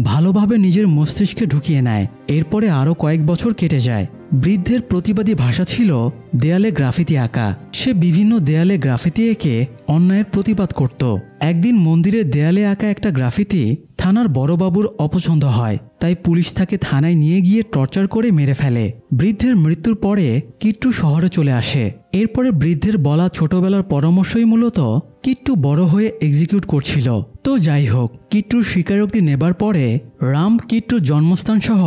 ভালোভাবে নিজের মস্তিষ্কে ঢুকিয়ে নেয়। এরপরে আরও কয়েক বছর কেটে যায়। বৃদ্ধের প্রতিবাদী ভাষা ছিল দেয়ালে গ্রাফিতি আঁকা। সে বিভিন্ন দেয়ালে গ্রাফিতি এঁকে অন্যায়ের প্রতিবাদ করত। একদিন মন্দিরের দেয়ালে আঁকা একটা গ্রাফিতি থানার বড়বাবুর অপছন্দ হয়, তাই পুলিশ তাকে থানায় নিয়ে গিয়ে টর্চার করে মেরে ফেলে। বৃদ্ধের মৃত্যুর পরে কিট্টু শহরে চলে আসে। এরপরে বৃদ্ধের বলা ছোটবেলার পরামর্শই মূলত কিট্টু বড় হয়ে এক্সিকিউট করছিল। তো যাই হোক, কিট্টুর স্বীকারোক্তি নেবার পরে রাম কিট্টুর জন্মস্থান সহ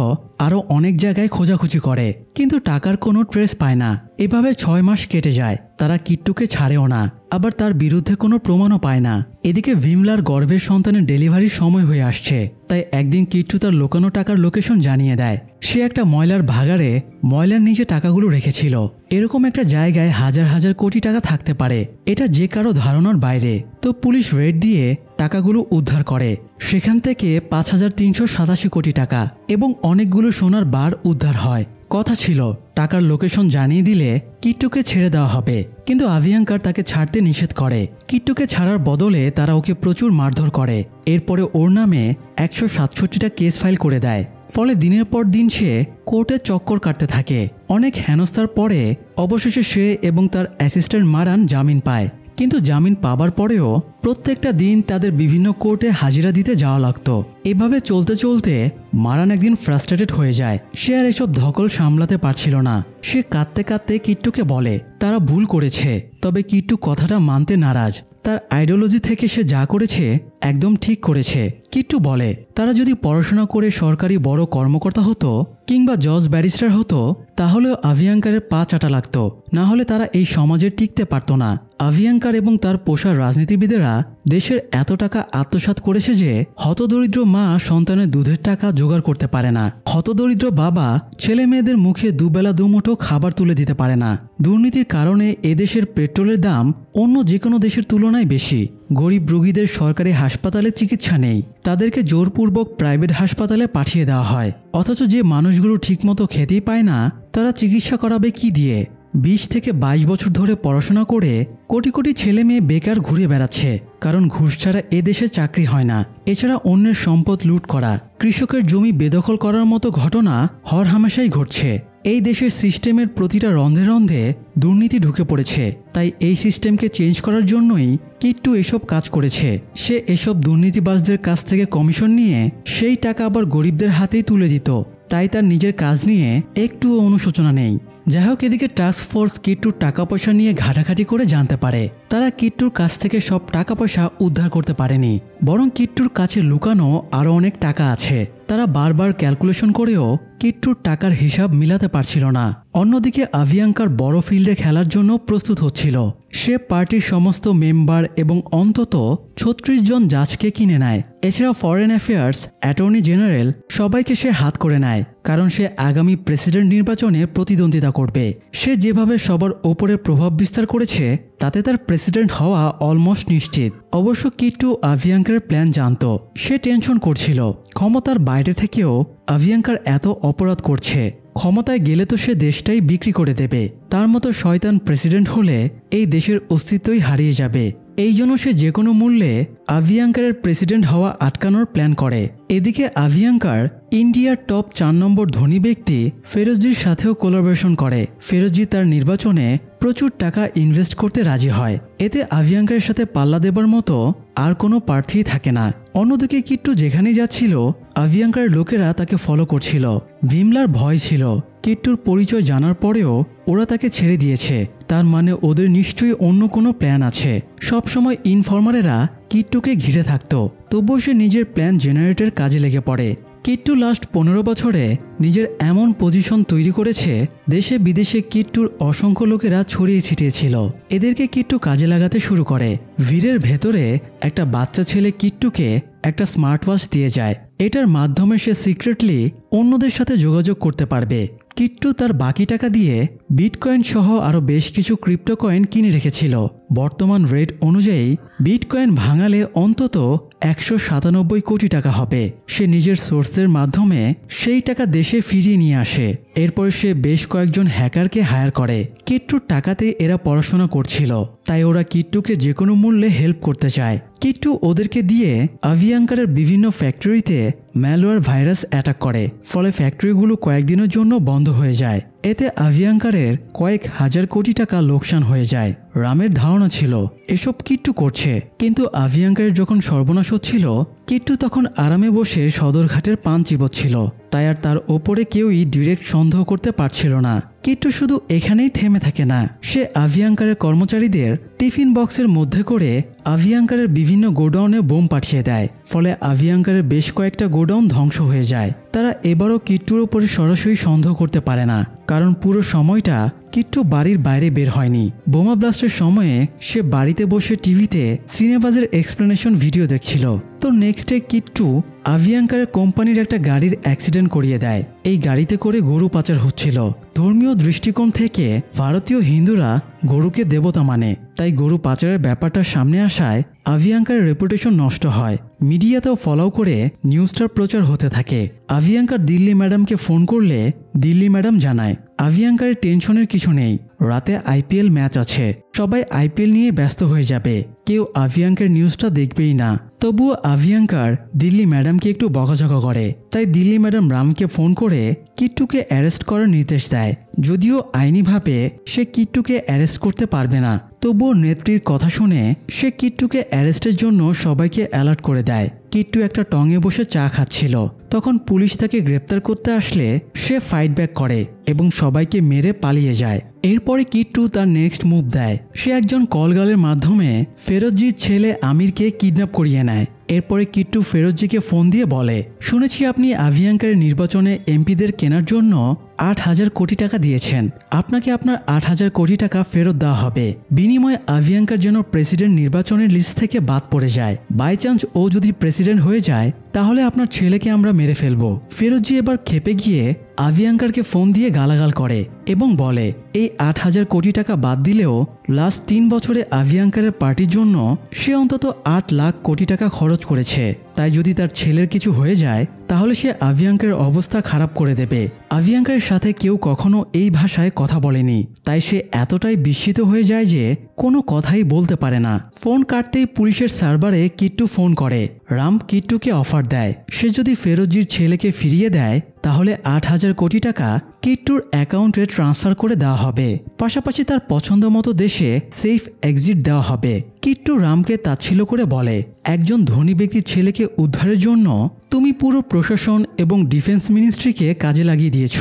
আরও অনেক জায়গায় খোঁজাখুঁজি করে, কিন্তু টাকার কোনো ট্রেস পায় না। এভাবে 6 মাস কেটে যায়। তারা কিট্টুকে ছাড়েও না, আবার তার বিরুদ্ধে কোনো প্রমাণও পায় না। এদিকে ভিমলার গর্ভের সন্তানের ডেলিভারির সময় হয়ে আসছে, তাই একদিন কিট্টু তার লুকানো টাকার লোকেশন জানিয়ে দেয়। সে একটা ময়লার ভাগাড়ে ময়লার নিচে টাকাগুলো রেখেছিল। এরকম একটা জায়গায় হাজার হাজার কোটি টাকা থাকতে পারে, এটা যে কারো ধারণার বাইরে। তো পুলিশ রেড দিয়ে টাকাগুলো উদ্ধার করে। সেখান থেকে 5387 কোটি টাকা এবং অনেকগুলো সোনার বার উদ্ধার হয়। কথা ছিল টাকার লোকেশন জানিয়ে দিলে কিট্টুকে ছেড়ে দেওয়া হবে, কিন্তু আভিয়াঙ্কার তাকে ছাড়তে নিষেধ করে। কিট্টুকে ছাড়ার বদলে তারা ওকে প্রচুর মারধর করে। এরপরে ওর নামে 167টা কেস ফাইল করে দেয়। ফলে দিনের পর দিন সে কোর্টে চক্কর কাটতে থাকে। অনেক হেনস্থার পরে অবশেষে সে এবং তার অ্যাসিস্ট্যান্ট মারান জামিন পায়। কিন্তু জামিন পাবার পরেও প্রত্যেকটা দিন তাদের বিভিন্ন কোর্টে হাজিরা দিতে যাওয়া লাগতো। এভাবে চলতে চলতে মারান একদিন ফ্রাস্ট্রেটেড হয়ে যায়। সে আর এসব ধকল সামলাতে পারছিল না। সে কাঁদতে কাঁদতে কিট্টুকে বলে তারা ভুল করেছে, তবে কিট্টু কথাটা মানতে নারাজ। তার আইডিওলজি থেকে সে যা করেছে একদম ঠিক করেছে। কিট্টু বলে তারা যদি পড়াশোনা করে সরকারি বড় কর্মকর্তা হতো কিংবা জজ ব্যারিস্টার হতো, তাহলেও আভিয়াঙ্কারের পা চাটা লাগতো, না হলে তারা এই সমাজে টিকতে পারত না। আভিয়াঙ্কার এবং তার পোষা রাজনীতিবিদেরা দেশের এত টাকা আত্মসাৎ করেছে যে হতদরিদ্র মা সন্তানের দুধের টাকা জোগাড় করতে পারে না। হতদরিদ্র বাবা ছেলে মেয়েদের মুখে দুবেলা দুমুঠো খাবার তুলে দিতে পারে না। দুর্নীতির কারণে এদেশের পেট্রোলের দাম অন্য যে কোনো দেশের তুলনায় বেশি। গরিব রোগীদের সরকারি হাসপাতালে চিকিৎসা নেই, তাদেরকে জোরপূর্বক প্রাইভেট হাসপাতালে পাঠিয়ে দেওয়া হয়। অথচ যে মানুষগুলো ঠিকমতো খেতেই পায় না, তারা চিকিৎসা করাবে কি দিয়ে? 20 থেকে 22 বছর ধরে পড়াশোনা করে কোটি কোটি ছেলে মেয়ে বেকার ঘুরে বেড়াচ্ছে, কারণ ঘুষ ছাড়া এদেশে চাকরি হয় না। এছাড়া অন্যের সম্পদ লুট করা, কৃষকের জমি বেদখল করার মতো ঘটনা হরহামেশাই ঘটছে। এই দেশের সিস্টেমের প্রতিটা রন্ধে রন্ধে দুর্নীতি ঢুকে পড়েছে। তাই এই সিস্টেমকে চেঞ্জ করার জন্যই কিট্টু এসব কাজ করেছে। সে এসব দুর্নীতিবাজদের কাছ থেকে কমিশন নিয়ে সেই টাকা আবার গরিবদের হাতেই তুলে দিত। তাই তার নিজের কাজ নিয়ে একটুও অনুশোচনা নেই। যাই হোক, এদিকে টাস্ক ফোর্স কিট্টুর টাকা পয়সা নিয়ে ঘাটাঘাটি করে জানতে পারে তারা কিট্টুর কাছ থেকে সব টাকা পয়সা উদ্ধার করতে পারেনি, বরং কিট্টুর কাছে লুকানো আরও অনেক টাকা আছে। তারা বারবার ক্যালকুলেশন করেও কিট্টুর টাকার হিসাব মিলাতে পারছিল না। অন্যদিকে আভিয়াঙ্কার বড় ফিল্ডে খেলার জন্য প্রস্তুত হচ্ছিল। সে পার্টির সমস্ত মেম্বার এবং অন্তত ৩৬ জন জাজকে কিনে নেয়। এছাড়া ফরেন অ্যাফেয়ার্স, অ্যাটর্নি জেনারেল সবাইকে সে হাত করে নেয়, কারণ সে আগামী প্রেসিডেন্ট নির্বাচনে প্রতিদ্বন্দ্বিতা করবে। সে যেভাবে সবার ওপরে প্রভাব বিস্তার করেছে তাতে তার প্রেসিডেন্ট হওয়া অলমোস্ট নিশ্চিত। অবশ্য কিট্টু আভিয়াঙ্কার প্ল্যান জানত। সে টেনশন করছিল ক্ষমতার বাইরে থেকেও আভিয়াঙ্কার এত অপরাধ করছে, ক্ষমতায় গেলে তো সে দেশটাই বিক্রি করে দেবে। তার মতো শয়তান প্রেসিডেন্ট হলে এই দেশের অস্তিত্বই হারিয়ে যাবে। এই জন্য সে যে কোনো মূল্যে আভিয়াঙ্কারের প্রেসিডেন্ট হওয়া আটকানোর প্ল্যান করে। এদিকে আভিয়াঙ্কার ইন্ডিয়ার টপ ৪ নম্বর ধনী ব্যক্তি ফেরোজজির সাথেও কোলাবোরেশন করে। ফেরোজজি তার নির্বাচনে প্রচুর টাকা ইনভেস্ট করতে রাজি হয়। এতে আভিয়াঙ্কারের সাথে পাল্লা দেবার মতো আর কোনো প্রার্থী থাকে না। অন্যদিকে কিট্টু যেখানেই যাচ্ছিল আভিয়াঙ্কারের লোকেরা তাকে ফলো করছিল। ভিমলার ভয় ছিল কিট্টুর পরিচয় জানার পরেও ওরা তাকে ছেড়ে দিয়েছে, তার মানে ওদের নিশ্চয়ই অন্য কোনো প্ল্যান আছে। সবসময় ইনফরমারেরা কিট্টুকে ঘিরে থাকত, তবুও সে নিজের প্ল্যান জেনারেটের কাজে লেগে পড়ে। কিট্টু লাস্ট ১৫ বছরে নিজের এমন পজিশন তৈরি করেছে, দেশে বিদেশে কিট্টুর অসংখ্য লোকেরা ছড়িয়ে ছিটিয়েছিল। এদেরকে কিট্টু কাজে লাগাতে শুরু করে। ভিড়ের ভেতরে একটা বাচ্চা ছেলে কিট্টুকে একটা স্মার্ট ওয়াচ দিয়ে যায়। এটার মাধ্যমে সে সিক্রেটলি অন্যদের সাথে যোগাযোগ করতে পারবে। কিট্টু তার বাকি টাকা দিয়ে বিটকয়েন সহ আরও বেশ কিছু ক্রিপ্টো কয়েন কিনে রেখেছিল। বর্তমান রেট অনুযায়ী বিটকয়েন ভাঙালে অন্তত ১৯৭ কোটি টাকা হবে। সে নিজের সোর্সের মাধ্যমে সেই টাকা দেশে ফিরিয়ে নিয়ে আসে। এরপর সে বেশ কয়েকজন হ্যাকারকে হায়ার করে। কিট্টুর টাকাতে এরা পড়াশোনা করছিল, তাই ওরা কিট্টুকে যে কোনো মূল্যে হেল্প করতে চায়। কিট্টু ওদেরকে দিয়ে আভিয়াঙ্কারের বিভিন্ন ফ্যাক্টরিতে ম্যালওয়্যার ভাইরাস অ্যাটাক করে, ফলে ফ্যাক্টরিগুলো কয়েকদিনের জন্য বন্ধ হয়ে যায়। এতে আভিয়াঙ্কারের কয়েক হাজার কোটি টাকা লোকসান হয়ে যায়। রামের ধারণা ছিল এসব কিট্টু করছে, কিন্তু আভিয়াঙ্কারের যখন সর্বনাশ হচ্ছিল কিট্টু তখন আরামে বসে সদরঘাটের পান চিবোচ্ছিল, তাই আর তার ওপরে কেউই ডিরেক্ট সন্দেহ করতে পারছিল না। কিট্টু শুধু এখানেই থেমে থাকে না, সে আভিয়াঙ্কারের কর্মচারীদের টিফিন বক্সের মধ্যে করে আভিয়াঙ্কারের বিভিন্ন গোডাউনে বোম পাঠিয়ে দেয়, ফলে আভিয়াঙ্কারের বেশ কয়েকটা গোডাউন ধ্বংস হয়ে যায়। তারা এবারও কিট্টুর ওপরে সরাসরি সন্দেহ করতে পারে না, কারণ পুরো সময়টা কিট্টু বাড়ির বাইরে বের হয়নি। বোমা ব্লাস্টের সময়ে সে বাড়িতে বসে টিভিতে সিনেবাজের এক্সপ্লেনেশন ভিডিও দেখছিল। তো নেক্সট ডে কিট্টু আভিয়াঙ্কারের কোম্পানির একটা গাড়ির অ্যাক্সিডেন্ট করিয়ে দেয়। এই গাড়িতে করে গরু পাচার হচ্ছিল। ধর্মীয় দৃষ্টিকোণ থেকে ভারতীয় হিন্দুরা গরুকে দেবতা মানে, তাই গরু পাচারের ব্যাপারটা সামনে আসায় আভিয়াঙ্কারের রেপুটেশন নষ্ট হয়। মিডিয়াতেও ফলো করে নিউজটার প্রচার হতে থাকে। আভিয়াঙ্কার দিল্লি ম্যাডামকে ফোন করলে দিল্লি ম্যাডাম জানায় আভিয়াঙ্কারের টেনশনের কিছু নেই, রাতে আইপিএল ম্যাচ আছে, সবাই আইপিএল নিয়ে ব্যস্ত হয়ে যাবে, কেউ আভিয়াঙ্কার নিউজটা দেখবেই না। তবুও আভিয়াঙ্কার দিল্লি ম্যাডামকে একটু বকাঝকা করে, তাই দিল্লি ম্যাডাম রামকে ফোন করে কিট্টুকে অ্যারেস্ট করার নির্দেশ দেয়। যদিও আইনিভাবে সে কিট্টুকে অ্যারেস্ট করতে পারবে না, তবুও নেত্রীর কথা শুনে সে কিট্টুকে অ্যারেস্টের জন্য সবাইকে অ্যালার্ট করে দেয়। কিট্টু একটা টঙে বসে চা খাচ্ছিল, তখন পুলিশ তাকে গ্রেপ্তার করতে আসলে সে ফাইট ব্যাক করে এবং সবাইকে মেরে পালিয়ে যায়। এরপরে কিট্টু তার নেক্সট মুভ দেয়। সে একজন কলগালের মাধ্যমে ফেরোজজির ছেলে আমিরকে কিডন্যাপ করিয়ে নেয়। এরপরে কিট্টু ফেরোজজিকে ফোন দিয়ে বলে, শুনেছি আপনি আভিয়াঙ্কারের নির্বাচনে এমপিদের কেনার জন্য ৮,০০০ কোটি টাকা দিয়েছেন, আপনাকে আপনার ৮,০০০ কোটি টাকা ফেরত দেওয়া হবে। বিনিময়ে আভিয়াঙ্কার যেন প্রেসিডেন্ট নির্বাচনের লিস্ট থেকে বাদ পড়ে যায়। বাই চান্স ও যদি প্রেসিডেন্ট হয়ে যায় তাহলে আপনার ছেলেকে আমরা মেরে ফেলবো। ফেরোজজি এবার খেপে গিয়ে আভিয়াঙ্কারকে ফোন দিয়ে গালাগাল করে এবং বলে এই ৮,০০০ কোটি টাকা বাদ দিলেও লাস্ট ৩ বছরে আভিয়াঙ্কারের পার্টির জন্য সে অন্তত ৮ লাখ কোটি টাকা খরচ করেছে, তাই যদি তার ছেলের কিছু হয়ে যায় তাহলে সে আভিয়াঙ্কারের অবস্থা খারাপ করে দেবে। আভিয়াঙ্কারের সাথে কেউ কখনো এই ভাষায় কথা বলেনি, তাই সে এতটাই বিস্মিত হয়ে যায় যে কোনো কথাই বলতে পারে না। ফোন কাটতেই পুলিশের সার্ভারে কিট্টু ফোন করে। রাম কিট্টুকে অফার দেয়, সে যদি ফেরোজজির ছেলেকে ফিরিয়ে দেয় তাহলে 8,000 কোটি টাকা কিট্টুর অ্যাকাউন্টে ট্রান্সফার করে দেওয়া হবে। পাশাপাশি তার পছন্দ মতো দেশে সেফ এক্সিট দেওয়া হবে। কিট্টু রামকে তাচ্ছিল্য করে বলে, একজন ধনী ব্যক্তির ছেলেকে উদ্ধারের জন্য তুমি পুরো প্রশাসন এবং ডিফেন্স মিনিস্ট্রিকে কাজে লাগিয়ে দিয়েছ।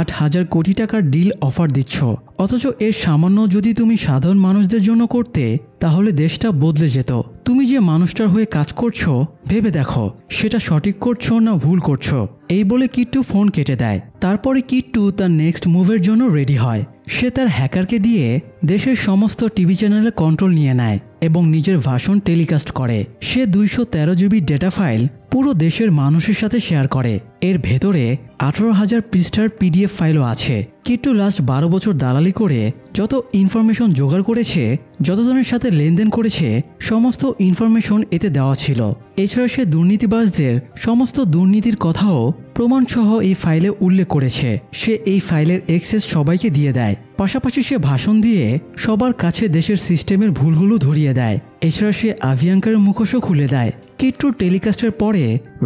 8,000 কোটি টাকার ডিল অফার দিচ্ছ, অথচ এর সামান্য যদি তুমি সাধারণ মানুষদের জন্য করতে তাহলে দেশটা বদলে যেত। তুমি যে মানুষটার হয়ে কাজ করছো ভেবে দেখো সেটা সঠিক করছো না ভুল করছো। এই বলে কিট্টু ফোন কেটে দেয়। তারপরে কিট্টু তার নেক্সট মুভের জন্য রেডি হয়। সে তার হ্যাকারকে দিয়ে দেশের সমস্ত টিভি চ্যানেলের কন্ট্রোল নিয়ে নেয় এবং নিজের ভাষণ টেলিকাস্ট করে। সে 213 GB ডেটা ফাইল পুরো দেশের মানুষের সাথে শেয়ার করে। এর ভেতরে 18,000 পৃষ্ঠার PDF ফাইলও আছে। কিট্টু লাস্ট 12 বছর দালালি করে যত ইনফরমেশন জোগাড় করেছে, যতজনের সাথে লেনদেন করেছে, সমস্ত ইনফরমেশন এতে দেওয়া ছিল। এছাড়া সে দুর্নীতিবাজদের সমস্ত দুর্নীতির কথাও প্রমাণসহ এই ফাইলে উল্লেখ করেছে। সে এই ফাইলের অ্যাক্সেস সবাইকে দিয়ে দেয়। পাশাপাশি সে ভাষণ দিয়ে সবার কাছে দেশের সিস্টেমের ভুলগুলো ধরিয়ে দেয়। এছাড়া সে আভিয়াঙ্কারের মুখোশও খুলে দেয়। কিট্টুর টেলিকাস্টের পরে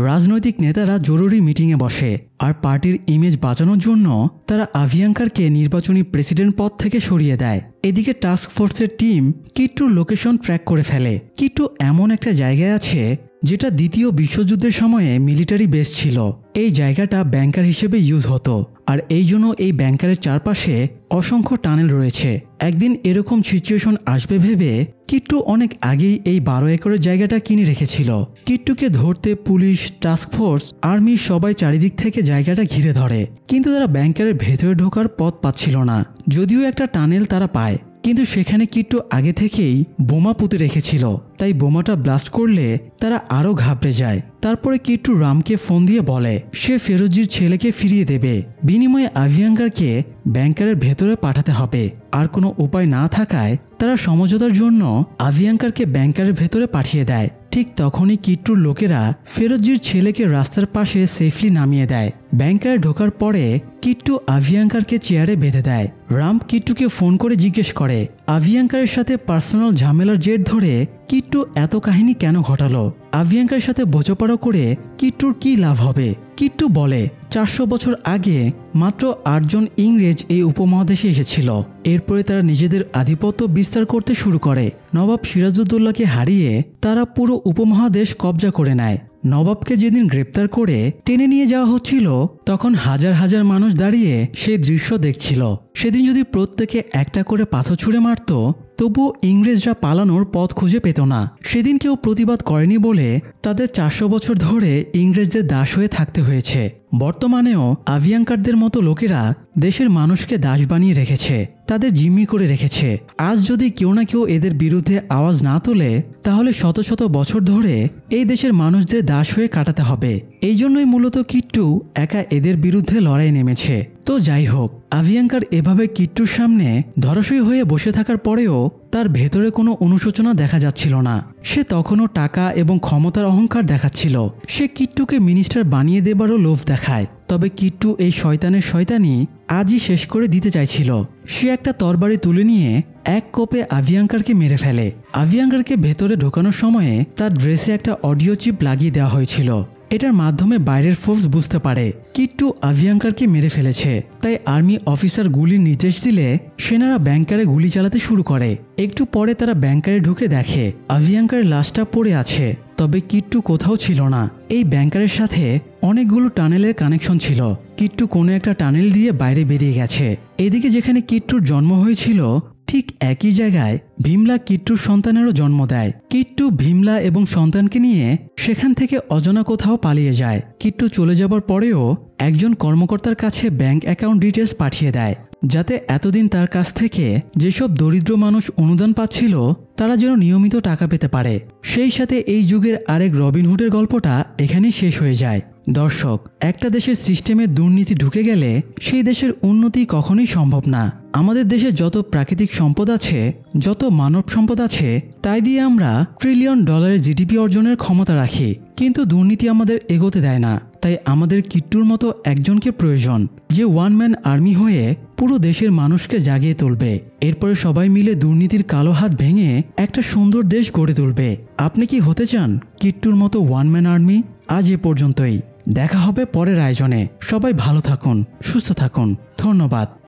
রাজনৈতিক নেতারা জরুরি মিটিংয়ে বসে আর পার্টির ইমেজ বাঁচানোর জন্য তারা আভিয়াঙ্কারকে নির্বাচনী প্রেসিডেন্ট পদ থেকে সরিয়ে দেয়। এদিকে টাস্ক ফোর্সের টিম কিট্টুর লোকেশন ট্র্যাক করে ফেলে। কিট্টু এমন একটা জায়গায় আছে যেটা দ্বিতীয় বিশ্বযুদ্ধের সময়ে মিলিটারি বেস ছিল। এই জায়গাটা ব্যাংকার হিসেবে ইউজ হতো আর এই জন্য এই ব্যাংকারের চারপাশে অসংখ্য টানেল রয়েছে। একদিন এরকম সিচুয়েশন আসবে ভেবে কিট্টু অনেক আগেই এই 12 একরের জায়গাটা কিনে রেখেছিল। কিট্টুকে ধরতে পুলিশ, টাস্ক ফোর্স, আর্মি সবাই চারিদিক থেকে জায়গাটা ঘিরে ধরে, কিন্তু তারা ব্যাংকারের ভেতরে ঢোকার পথ পাচ্ছিল না। যদিও একটা টানেল তারা পায়, কিন্তু সেখানে কিট্টু আগে থেকেই বোমা পুঁতে রেখেছিল, তাই বোমাটা ব্লাস্ট করলে তারা আরও ঘাবড়ে যায়। তারপরে কিট্টু রামকে ফোন দিয়ে বলে সে ফেরোজির ছেলেকে ফিরিয়ে দেবে, বিনিময়ে আভিয়াঙ্কারকে ব্যাংকারের ভেতরে পাঠাতে হবে। আর কোনো উপায় না থাকায় তারা সমঝোতার জন্য আভিয়াঙ্কারকে ব্যাংকারের ভেতরে পাঠিয়ে দেয়। ঠিক তখনই কিট্টুর লোকেরা ফেরোজির ছেলেকে রাস্তার পাশে সেফলি নামিয়ে দেয়। ব্যাংকারে ঢোকার পরে কিট্টু আভিয়াঙ্কারকে চেয়ারে বেঁধে দেয়। রাম কিট্টুকে ফোন করে জিজ্ঞেস করে আভিয়াঙ্কারের সাথে পার্সোনাল ঝামেলার জের ধরে কিট্টু এত কাহিনী কেন ঘটালো। আভিয়াঙ্কারের সাথে বোঝাপড়া করে কিট্টুর কি লাভ হবে। কিট্টু বলে 400 বছর আগে মাত্র 8 জন ইংরেজ এই উপমহাদেশে এসেছিল। এরপরে তারা নিজেদের আধিপত্য বিস্তার করতে শুরু করে। নবাব সিরাজউদ্দৌলাকে হারিয়ে তারা পুরো উপমহাদেশ কবজা করে নেয়। নবাবকে যেদিন গ্রেপ্তার করে টেনে নিয়ে যাওয়া হচ্ছিল তখন হাজার হাজার মানুষ দাঁড়িয়ে সেই দৃশ্য দেখছিল। সেদিন যদি প্রত্যেকে একটা করে পাথর ছুঁড়ে মারত তবুও ইংরেজরা পালানোর পথ খুঁজে পেত না। সেদিন কেউ প্রতিবাদ করেনি বলে তাদের 400 বছর ধরে ইংরেজদের দাস হয়ে থাকতে হয়েছে। বর্তমানেও আভিয়াঙ্কারদের মতো লোকেরা দেশের মানুষকে দাস বানিয়ে রেখেছে, তাদের জিম্মি করে রেখেছে। আজ যদি কেউ না কেউ এদের বিরুদ্ধে আওয়াজ না তোলে তাহলে শত শত বছর ধরে এই দেশের মানুষদের দাস হয়ে কাটাতে হবে। এই জন্যই মূলত কিট্টু একা এদের বিরুদ্ধে লড়াই নেমেছে। তো যাই হোক, আভিয়াঙ্কার এভাবে কিট্টুর সামনে ধরাশয়ী হয়ে বসে থাকার পরেও তার ভেতরে কোনো অনুশোচনা দেখা যাচ্ছিল না। সে তখনও টাকা এবং ক্ষমতার অহংকার দেখাচ্ছিল। সে কিট্টুকে মিনিস্টার বানিয়ে দেবারও লোভ দেখায়। তবে কিট্টু এই শয়তানের শয়তানি আজই শেষ করে দিতে চাইছিল। সে একটা তরবারি তুলে নিয়ে এক কোপে আভিয়াঙ্কারকে মেরে ফেলে। আভিয়াঙ্কারকে ভেতরে ঢোকানোর সময়ে তার ড্রেসে একটা অডিও চিপ লাগিয়ে দেওয়া হয়েছিল। এটার মাধ্যমে বাইরের ফোর্স বুঝতে পারে কিট্টু আভিয়াঙ্কারকে মেরে ফেলেছে। তাই আর্মি অফিসার গুলির নির্দেশ দিলে সেনারা ব্যাংকারে গুলি চালাতে শুরু করে। একটু পরে তারা ব্যাংকারে ঢুকে দেখে আভিয়াঙ্কারের লাশটা পড়ে আছে, তবে কিট্টু কোথাও ছিল না। এই ব্যাংকারের সাথে অনেকগুলো টানেলের কানেকশন ছিল। কিট্টু কোনো একটা টানেল দিয়ে বাইরে বেরিয়ে গেছে। এদিকে যেখানে কিট্টুর জন্ম হয়েছিল ঠিক একই জায়গায় ভীমলা কিট্টুর সন্তানেরও জন্ম দেয়। কিট্টু ভীমলা এবং সন্তানকে নিয়ে সেখান থেকে অজানা কোথাও পালিয়ে যায়। কিট্টু চলে যাবার পরেও একজন কর্মকর্তার কাছে ব্যাংক অ্যাকাউন্ট ডিটেলস পাঠিয়ে দেয়, যাতে এতদিন তার কাছ থেকে যেসব দরিদ্র মানুষ অনুদান পাচ্ছিল তারা যেন নিয়মিত টাকা পেতে পারে। সেই সাথে এই যুগের আরেক রবিনহুডের গল্পটা এখানেই শেষ হয়ে যায়। দর্শক, একটা দেশের সিস্টেমে দুর্নীতি ঢুকে গেলে সেই দেশের উন্নতি কখনোই সম্ভব না। আমাদের দেশে যত প্রাকৃতিক সম্পদ আছে, যত মানব সম্পদ আছে, তাই দিয়ে আমরা $ট্রিলিয়ন জিডিপি অর্জনের ক্ষমতা রাখি, কিন্তু দুর্নীতি আমাদের এগোতে দেয় না। তাই আমাদের কিট্টুর মতো একজনকে প্রয়োজন, যে ওয়ান ম্যান আর্মি হয়ে পুরো দেশের মানুষকে জাগিয়ে তুলবে। এরপরে সবাই মিলে দুর্নীতির কালো হাত ভেঙে একটা সুন্দর দেশ গড়ে তুলবে। আপনি কি হতে চান কিট্টুর মতো ওয়ান ম্যান আর্মি? আজ এ পর্যন্তই। দেখা হবে পরের আয়োজনে। সবাই ভালো থাকুন, সুস্থ থাকুন। ধন্যবাদ।